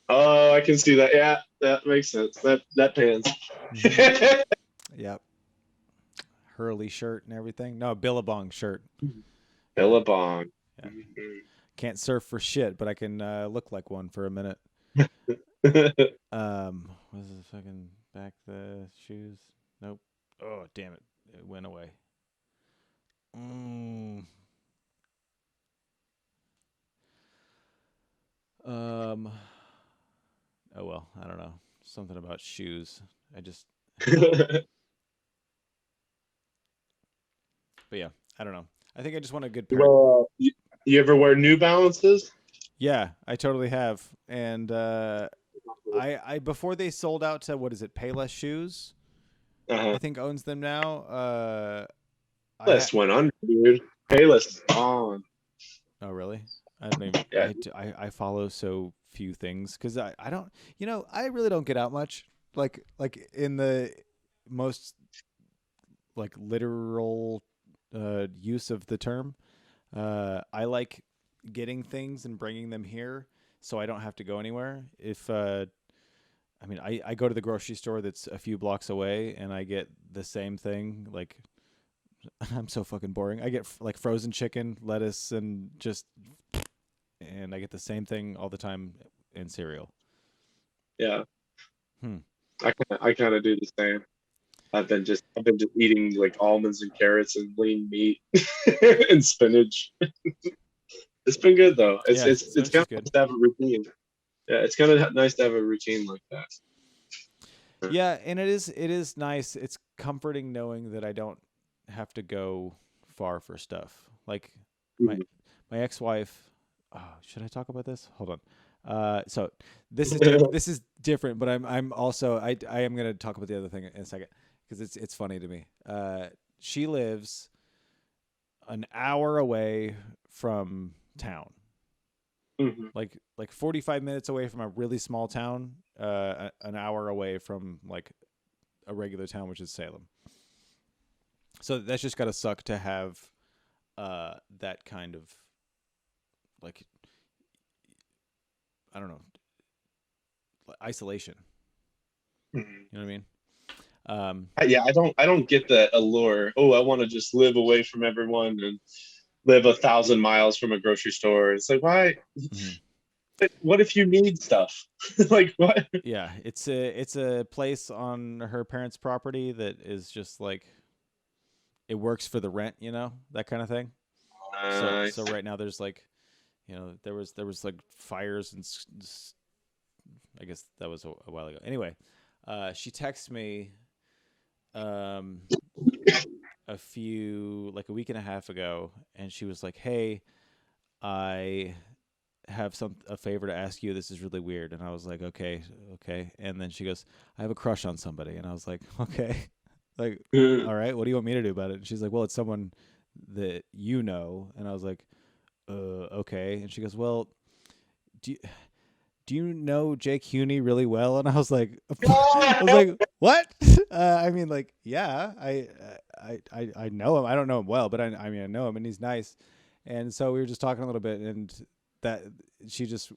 Oh, I can see that. Yeah, that makes sense. That pans. Hmm. Yep. Hurley shirt and everything. No, Billabong shirt. Yeah. Billabong. Yeah. Can't surf for shit, but I can look like one for a minute. Was the fucking back the shoes? Nope. Oh damn it! It went away. Mm. Um. Oh well, I don't know. Something about shoes. I just. But yeah, I don't know. I think I just want a good pair. Well, you ever wear New Balances? Yeah, I totally have. And I before they sold out to what is it, Payless Shoes? I Uh-huh. think owns them now. I had. Payless went under, dude. Payless is on. Oh really? I don't even. Yeah. I follow so few things because I don't. I really don't get out much. Like in the most like literal use of the term. I like getting things and bringing them here so I don't have to go anywhere. If I mean, I go to the grocery store that's a few blocks away and I get the same thing. Like, I'm so fucking boring. I get like frozen chicken, lettuce, and I get the same thing all the time in cereal. Yeah. Hmm. I kind of do the same. I've been just eating like almonds and carrots and lean meat and spinach. It's been good though. It's Yeah, it's it's spinach kind is of good. nice to have a routine. Yeah, it's kind of nice to have a routine like that. Yeah, and it is nice. It's comforting knowing that I don't have to go far for stuff. Like my Mhm. my ex-wife. Oh, should I talk about this? Hold on. So this is different, but I'm also I am going to talk about the other thing in a second because it's funny to me. She lives an hour away from town, like 45 minutes away from a really small town, an hour away from like a regular town, which is Salem. So that's just gotta suck to have that kind of like, I don't know, isolation. You know what I mean? Yeah, I don't get that allure. Oh, I want to just live away from everyone and live 1,000 miles from a grocery store. It's like, why? What if you need stuff? Like what? Yeah, it's a place on her parents' property that is just like, it works for the rent, that kind of thing. So right now there's like, there was like fires and I guess that was a while ago. Anyway, she texted me a week and a half ago, and she was like, "Hey, I have a favor to ask you. This is really weird." And I was like, "Okay." And then she goes, "I have a crush on somebody." And I was like, "Okay." Like, all right, what do you want me to do about it? And she's like, "Well, it's someone that you know." And I was like, okay. And she goes, "Well, do you, do you know Jake Huney really well?" And I was like, "What?" I mean, like, yeah, I know him. I don't know him well, but I mean, I know him, and he's nice. And so we were just talking a little bit, and that she just,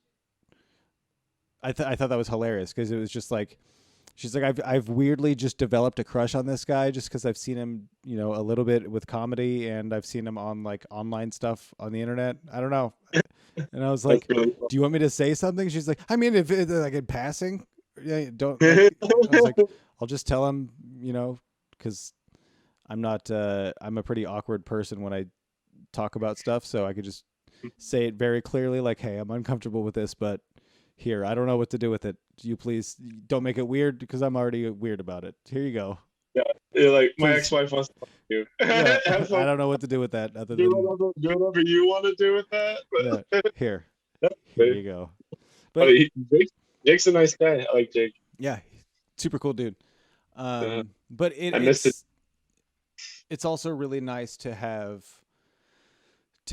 I thought that was hilarious, because it was just like, she's like, I've weirdly just developed a crush on this guy just because I've seen him, a little bit with comedy, and I've seen him on like online stuff on the internet. I don't know. And I was like, Really "Do you want me to say something?" She's like, "I mean, if like in passing, yeah, don't." Like, I was like, "I'll just tell him, because I'm not. I'm a pretty awkward person when I talk about stuff, so I could just say it very clearly, like, 'Hey, I'm uncomfortable with this, but here, I don't know what to do with it. You please don't make it weird, because I'm already weird about it. Here you go. Yeah, you're like, my Please." ex-wife wants to talk to you. Yeah, Have I fun. don't know what to do with that other Do than, whatever you want to do with that. yeah, here But you go. But Jake's a nice guy. I like Jake. yeah, super cool dude. Uh, But I missed it. it's also really nice to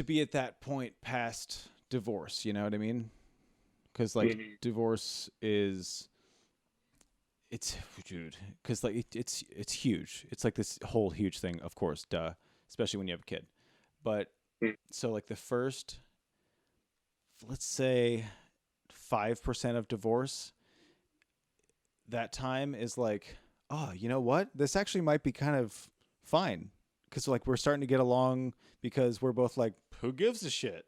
be at that point past divorce. You know what I mean? Because like, divorce is, it's, dude. Because like, it's huge. It's like this whole huge thing. Of course, duh. Especially when you have a kid. But so like the first, let's say, 5% of divorce, that time is like, oh, you know what? This actually might be kind of fine, because like we're starting to get along, because we're both like, who gives a shit?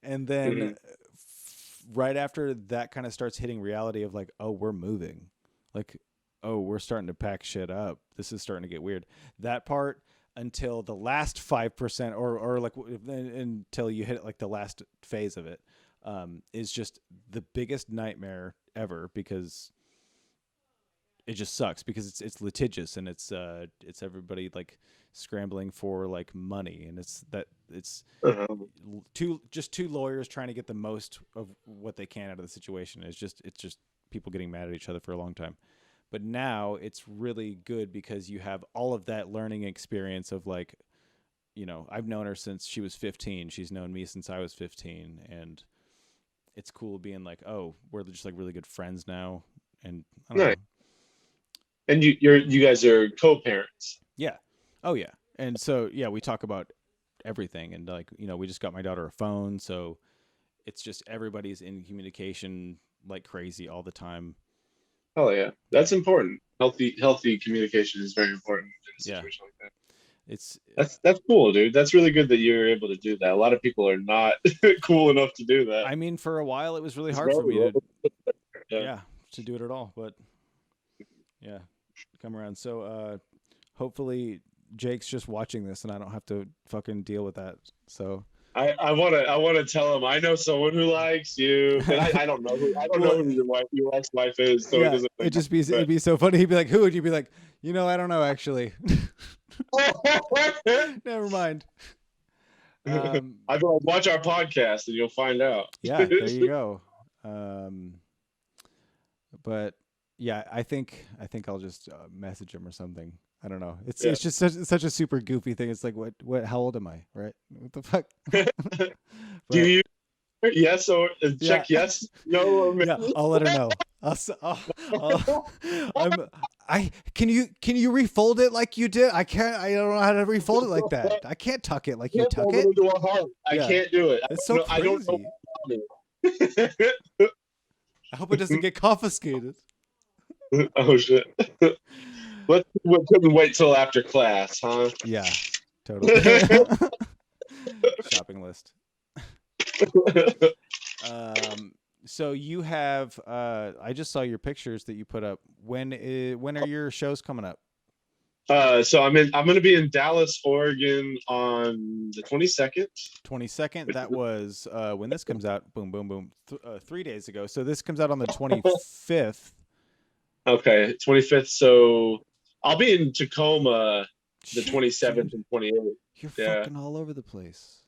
And then right after that kind of starts hitting reality of like, oh, we're moving. Like, oh, we're starting to pack shit up. This is starting to get weird. That part, until the last 5%, or like until you hit like the last phase of it, is just the biggest nightmare ever, because it just sucks, because it's litigious, and it's everybody like scrambling for like money, and it's two lawyers trying to get the most of what they can out of the situation. It's just people getting mad at each other for a long time. But now it's really good, because you have all of that learning experience of like, I've known her since she was 15. She's known me since I was 15, and it's cool being like, oh, we're just like really good friends now. And I don't know. And you guys are co-parents. Yeah. Oh yeah. And so yeah, we talk about everything, and like, we just got my daughter a phone, so it's just everybody's in communication like crazy all the time. Oh yeah, that's important. Healthy communication is very important in a situation like that. It's That's cool, dude. That's really good that you're able to do that. A lot of people are not cool enough to do that. I mean, for a while it was really hard for me to do it at all, but yeah, come around. So hopefully Jake's just watching this, and I don't have to fucking deal with that. So I wanna tell him I know someone who likes you, and I don't know who your ex-wife is, so it doesn't. It'd be so funny. He'd be like, "Who?" And you'd be like, I don't know actually. Never mind. I go watch our podcast and you'll find out. Yeah, there you go. But yeah, I think I'll just message him or something. I don't know. Yeah. It's just such a super goofy thing. It's like what how old am I? Right? What the fuck? Do But you yes or yeah. check yes, no, or Yeah, maybe? I'll let her know. I'll I'm I can you refold it like you did? I don't know how to refold it like that. I can't tuck it like you Can't tuck fold it it. into a heart. I Yeah. can't do it. It's so I don't know. crazy. I hope it doesn't get confiscated. Oh shit. We couldn't wait till after class, huh? Yeah, totally. Shopping list. Um, so you have I just saw your pictures that you put up. When are your shows coming up? So I'm gonna be in Dallas, Oregon on the 22nd. 22nd. That was when this comes out. Boom, boom, boom. 3 days ago. So this comes out on the 25th. Okay, 25th. So I'll be in Tacoma the Shit, 27th dude. and 28th. You're Yeah. fucking all over the place.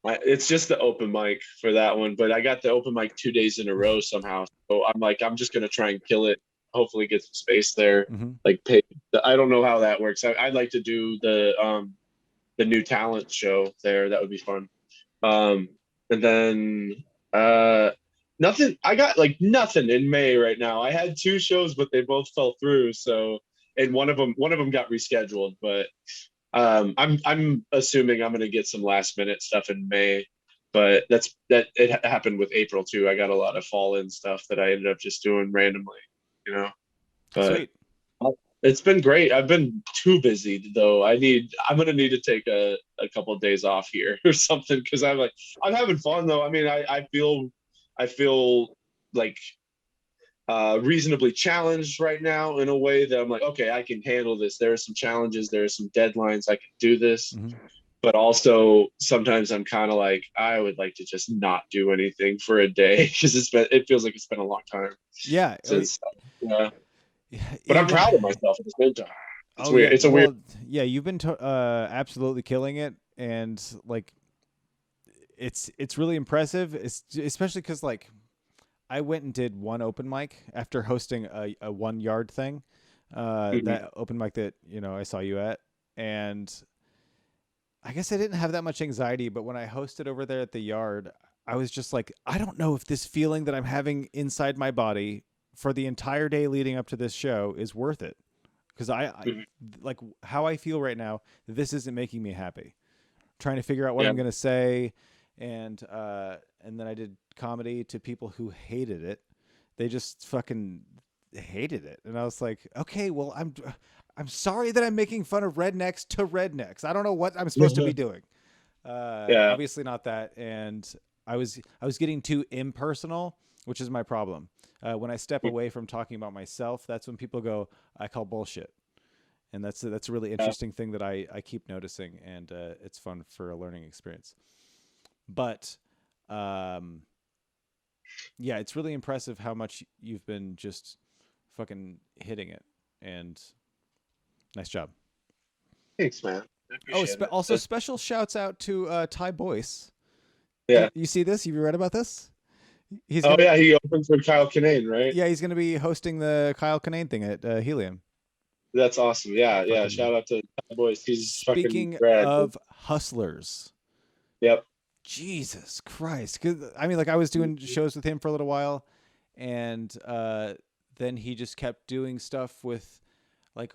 It's just the open mic for that one, but I got the open mic 2 days in a row somehow. So I'm like, I'm just gonna try and kill it. Hopefully, get some space there. Mm-hmm. Like, pay. I don't know how that works. I'd like to do the new talent show there. That would be fun. And then nothing. I got like nothing in May right now. I had two shows, but they both fell through. So, and one of them got rescheduled, but I'm assuming I'm gonna get some last minute stuff in May, but it happened with April too. I got a lot of fall in stuff that I ended up just doing randomly, you know. But Sweet. it's been great. I've been too busy though. I'm gonna need to take a couple of days off here or something because I'm having fun though. I mean, I feel like reasonably challenged right now in a way that I'm like, okay, I can handle this. There are some challenges, there are some deadlines. I can do this. Mm-hmm. But also sometimes I'm kind of like, I would like to just not do anything for a day because it feels like it's been a long time Yeah. since, yeah. But I'm Even. proud of myself at the same time. It's Oh yeah. weird. It's a weird. Well, yeah. You've been absolutely killing it, and like, it's really impressive. It's especially because like I went and did one open mic after hosting a 1 yard thing. Mhm. That open mic that I saw you at, and I guess I didn't have that much anxiety. But when I hosted over there at the yard, I was just like, I don't know if this feeling that I'm having inside my body for the entire day leading up to this show is worth it. Because I Mhm. like how I feel right now. This isn't making me happy. Trying to figure out what Yeah. I'm gonna say, and then I did comedy to people who hated it. They just fucking hated it, and I was like, okay, well, I'm sorry that I'm making fun of rednecks to rednecks. I don't know what I'm supposed to be doing. Yeah. Obviously not that, and I was getting too impersonal, which is my problem. When I step away from talking about myself, that's when people go, I call bullshit. And that's a really Yeah. interesting thing that I keep noticing, and it's fun for a learning experience. But yeah, it's really impressive how much you've been just fucking hitting it, and nice job. Thanks, man. I Oh, appreciate it. also special shouts out to Ty Boyce. Yeah. You see this? You read about this? He's Oh gonna yeah, he opened for Kyle Kinane, right? Yeah, he's gonna be hosting the Kyle Kinane thing at Helium. That's awesome. Yeah, yeah. Fucking Shout out to Boys. He's fucking speaking rad. of hustlers, Yep. Jesus Christ! 'Cause, I mean, like I was doing shows with him for a little while, and then he just kept doing stuff with, like,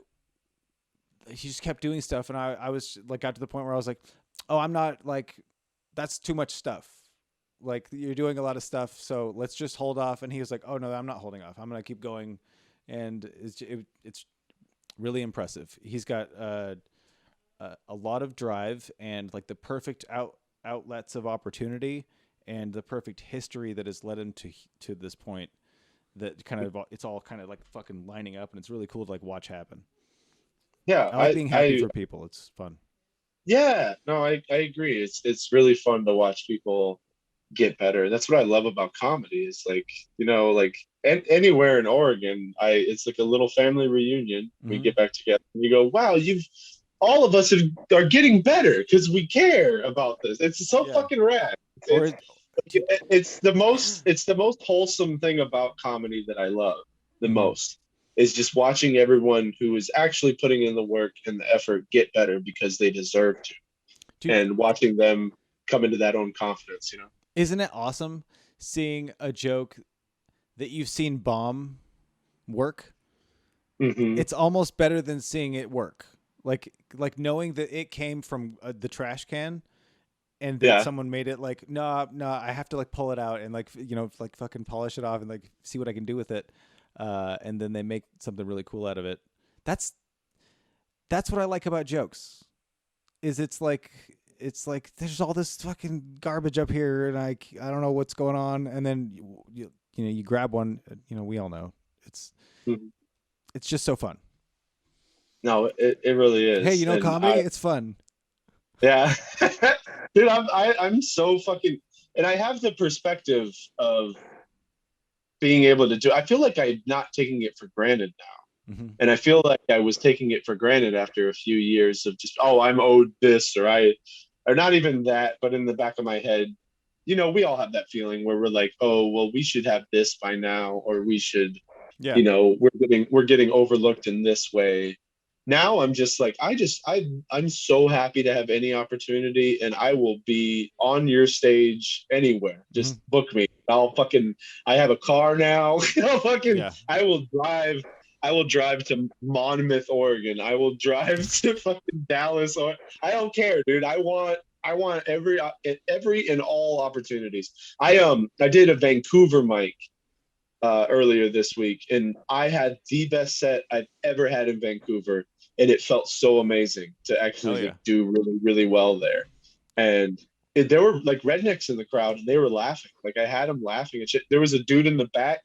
he just kept doing stuff, and I was like, got to the point where I was like, oh, I'm not like, that's too much stuff. Like you're doing a lot of stuff, so let's just hold off. And he was like, oh no, I'm not holding off. I'm gonna keep going, and it's really impressive. He's got a lot of drive and like the perfect outlets of opportunity and the perfect history that has led him to this point. That kind of it's all kind of like fucking lining up, and it's really cool to like watch happen. Yeah, I like being happy for people. It's fun. yeah, no, I agree. It's really fun to watch people get better. That's what I love about comedy. Is like, like anywhere in Oregon, it's like a little family reunion. We Mm-hmm. get back together and you go, wow, all of us are getting better because we care about this. It's so Yeah. fucking rad. Or It's the most wholesome thing about comedy that I love the mm-hmm. most. is just watching everyone who is actually putting in the work and the effort get better because they deserve to, Dude, and watching them come into that own confidence, you know? isn't it awesome seeing a joke that you've seen bomb work? Hmm. It's almost better than seeing it work. Like knowing that it came from the trash can and that Yeah. someone made it like no, I have to like pull it out and like like fucking polish it off and like see what I can do with it, and then they make something really cool out of it. That's that's what I like about jokes. Is it's like there's all this fucking garbage up here and I don't know what's going on, and then you grab one. We all know it's Mhm. it's just so fun. No, it really Hey, is. And comedy, it's fun. yeah, dude, I'm so fucking, and I have the perspective of being able to do. I feel like I'm not taking it for granted now, Hmm. and I feel like I was taking it for granted after a few years of just, oh, I'm owed this, or not even that, but in the back of my head, we all have that feeling where we're like, oh, well, we should have this by now, or we should, Yeah. we're getting overlooked in this way. Now I'm just like, I'm so happy to have any opportunity, and I will be on your stage anywhere. Hmm. Just book me. I have a car now. Yeah. I will drive to Monmouth, Oregon. I will drive to fucking Dallas, or I don't care, dude. I want every and all opportunities. I did a Vancouver mic earlier this week, and I had the best set I've ever had in Vancouver, and it felt so amazing to Hell actually yeah. like do really really well there. And there were like rednecks in the crowd, and they were laughing. Like I had them laughing and shit. There was a dude in the back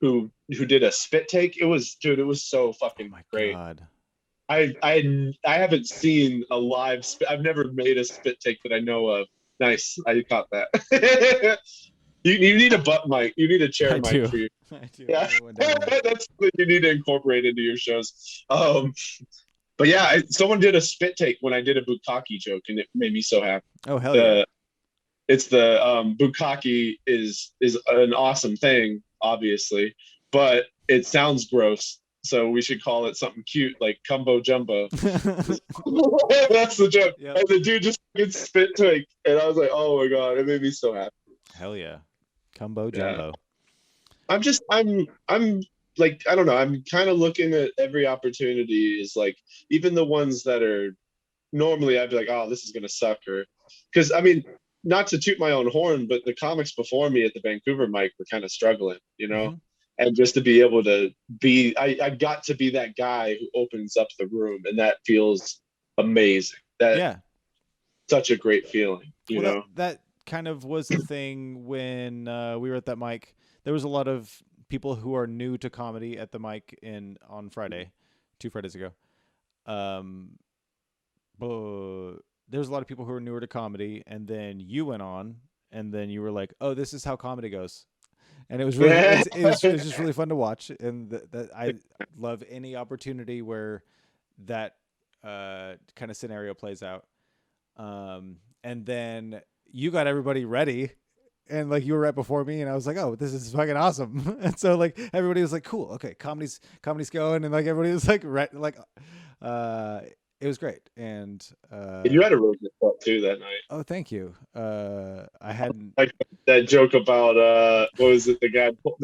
who did a spit take. It was, dude, it was so Oh fucking my great. god. I haven't seen a live spit. I've never made a spit take that I know of. Nice, I caught that. You need a butt mic. You need a chair I mic do. for you. I do. I Yeah, got one down there. that's something you need to incorporate into your shows. But yeah, someone did a spit take when I did a bukkake joke, and it made me so happy. Oh hell yeah. The it's the bukkake is an awesome thing, obviously, but it sounds gross. So we should call it something cute like Cumbo Jumbo. That's the joke. Yep. And the dude just fucking spit take, and I was like, oh my god, it made me so happy. Hell yeah. Cumbo Yeah. jumbo. I'm like, I don't know. I'm kind of looking at every opportunity is like, even the ones that are normally I'd be like, oh, this is gonna suck, or because I mean, not to toot my own horn, but the comics before me at the Vancouver mic were kind of struggling. Hmm. And just to be able to I got to be that guy who opens up the room, and that feels amazing. That Yeah. such a great feeling, you Well, that know. that kind of was a thing when we were at that mic. There was a lot of people who are new to comedy at the mic in on Friday, 2 Fridays ago. Um, but there's a lot of people who are newer to comedy, and then you went on, and then you were like, "Oh, this is how comedy goes," and it was really it was just really fun to watch, and that I love any opportunity where that kind of scenario plays out. And then you got everybody ready, and like you were right before me, and I was like, "Oh, this is fucking awesome!" And so like everybody was like, "Cool, okay, comedy's going," and like everybody was like, uh, it was great, and You had a really good thought too that night. oh, thank you. I hadn't. Like that joke about what was it? The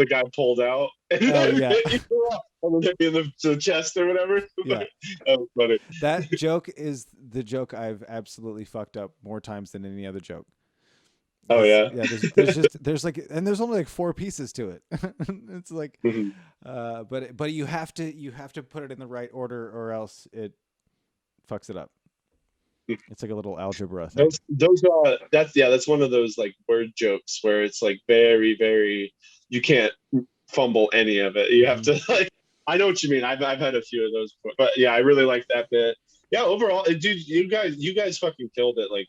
guy pulled out and Oh then yeah, hit me in the chest or whatever. yeah. That was funny. That joke is the joke I've absolutely fucked up more times than any other joke. Oh Because yeah. yeah, there's like, and there's only like four pieces to it. It's like, Mhm. but you have to put it in the right order or else it fucks it up. It's like a little algebra thing. That's one of those like word jokes where it's like very very, you can't fumble any of it. You have Hmm. to like, I know what you mean. I've had a few of those before, but yeah, I really like that bit. Yeah, overall, dude, you guys fucking killed it. Like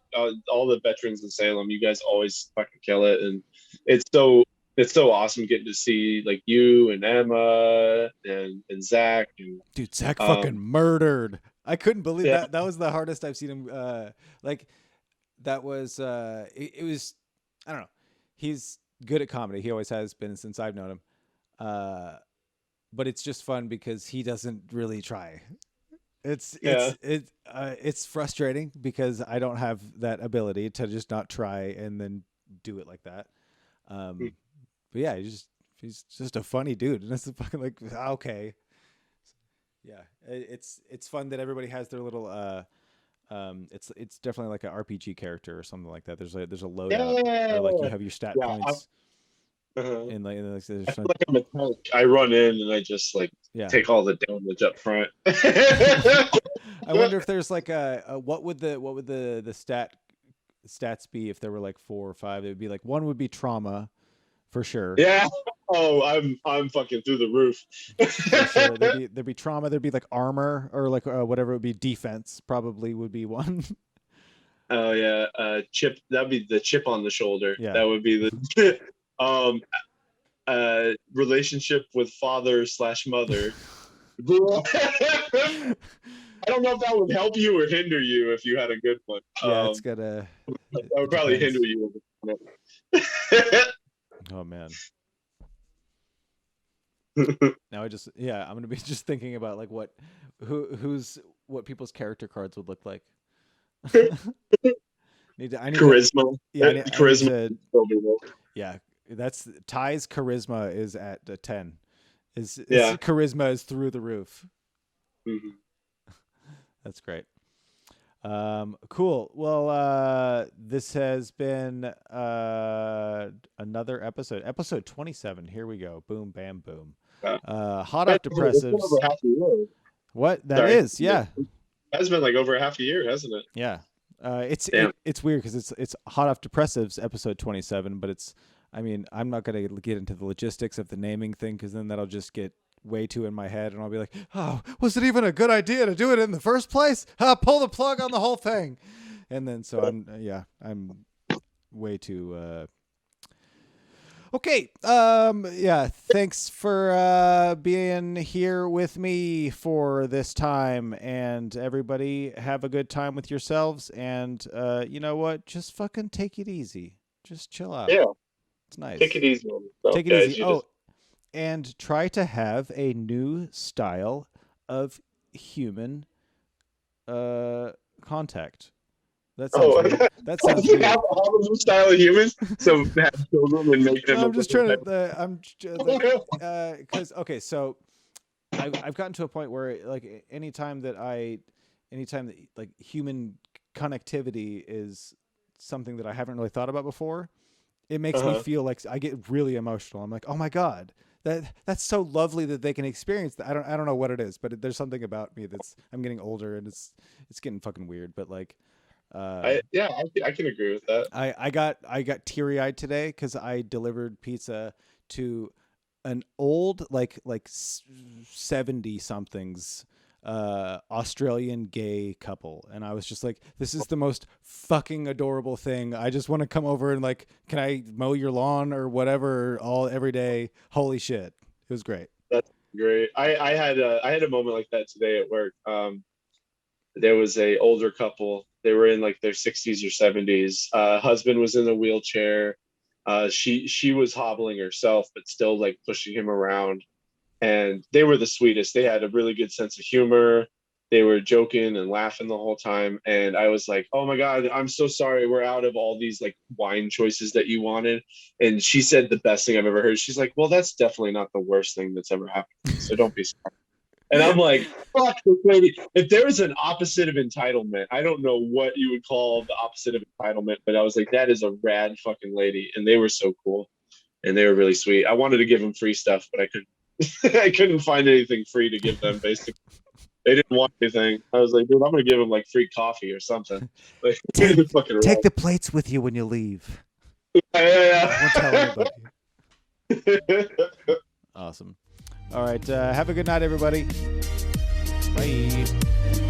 all the veterans in Salem, you guys always fucking kill it, and it's so it's so awesome getting to see like you and Emma and Zach and Dude, Zach fucking um murdered. I couldn't believe yeah. that. That was the hardest I've seen him. Like that was. It was. I don't know. He's good at comedy. He always has been since I've known him. Uh, but it's just fun because he doesn't really try. Yeah. It's frustrating because I don't have that ability to just not try and then do it like that. Um, but yeah, he's just a funny dude, and it's fucking like okay, yeah. It's fun that everybody has their little it's definitely like an RPG character or something like that. There's a loadout or like you Yeah. have your stat Yeah. points Uh-huh. and like I there's feel some, like I'm a tank. I run in and I just like yeah. take all the damage up front. I wonder if there's like what would the stats be if there were like 4 or 5? It would be like one would be trauma for sure. Yeah. Oh, I'm fucking through the roof. For sure. There'd be trauma. There'd be like armor or like whatever it would be. Defense probably would be one. Oh yeah, chip. That'd be the chip on the shoulder. Yeah. That would be the um relationship with father slash mother. I don't know if that would help you or hinder you if you had a good one. Yeah, it's gotta. That It would probably hinder depends. you. Oh man. Now I'm gonna be just thinking about like what people's character cards would look like. I need to Charisma. yeah I need Charisma. to yeah that's Ty's charisma is at a 10. His Yeah. charisma is through the roof. Mhm. That's great. Cool. Well, this has been another episode 27. Here we go. Boom, bam, boom. Hot off It's been over depressives. half a year. What that Sorry. is? Yeah, It has been like over half a year, hasn't it? yeah. Damn. It's weird because it's hot off depressives episode 27, but it's. I mean, I'm not gonna get into the logistics of the naming thing because then that'll just get way too in my head, and I'll be like, oh, was it even a good idea to do it in the first place? Pull the plug on the whole thing, and then so I'm way too. Okay. Yeah. Thanks for being here with me for this time, and everybody have a good time with yourselves. And you know what? Just fucking take it easy. Just chill out. Yeah. It's nice. Take it easy on yourself, Take it guys. easy. Oh, and try to have a new style of human contact. That sounds weird. That sounds weird. Have all of them style of humans. So have children and make them. No, I'm just trying to. Because okay, so I've gotten to a point where like anytime that like human connectivity is something that I haven't really thought about before, it makes me feel like I get really emotional. I'm like, oh my god, that's so lovely that they can experience that. I don't know what it is, but there's something about me I'm getting older and it's getting fucking weird. But like, I can agree with that. I got teary eyed today because I delivered pizza to an old like 70 somethings Australian gay couple, and I was just like, this is the most fucking adorable thing. I just want to come over and like, can I mow your lawn or whatever every day? Holy shit, it was great. That's great. I had a moment like that today at work. There was a older couple. They were in like their 60s or 70s. Husband was in a wheelchair. She was hobbling herself, but still like pushing him around. And they were the sweetest. They had a really good sense of humor. They were joking and laughing the whole time. And I was like, oh my God, I'm so sorry. We're out of all these like wine choices that you wanted. And she said the best thing I've ever heard. She's like, well, that's definitely not the worst thing that's ever happened. So don't be sorry. And I'm like, fuck this lady. If there is an opposite of entitlement, I don't know what you would call the opposite of entitlement, but I was like, that is a rad fucking lady. And they were so cool. And they were really sweet. I wanted to give them free stuff, but I couldn't. I couldn't find anything free to give them. Basically, they didn't want anything. I was like, dude, I'm gonna give them like free coffee or something. Like, take the plates with you when you leave. Yeah. Don't tell anybody. Awesome. All right. Have a good night, everybody. Bye.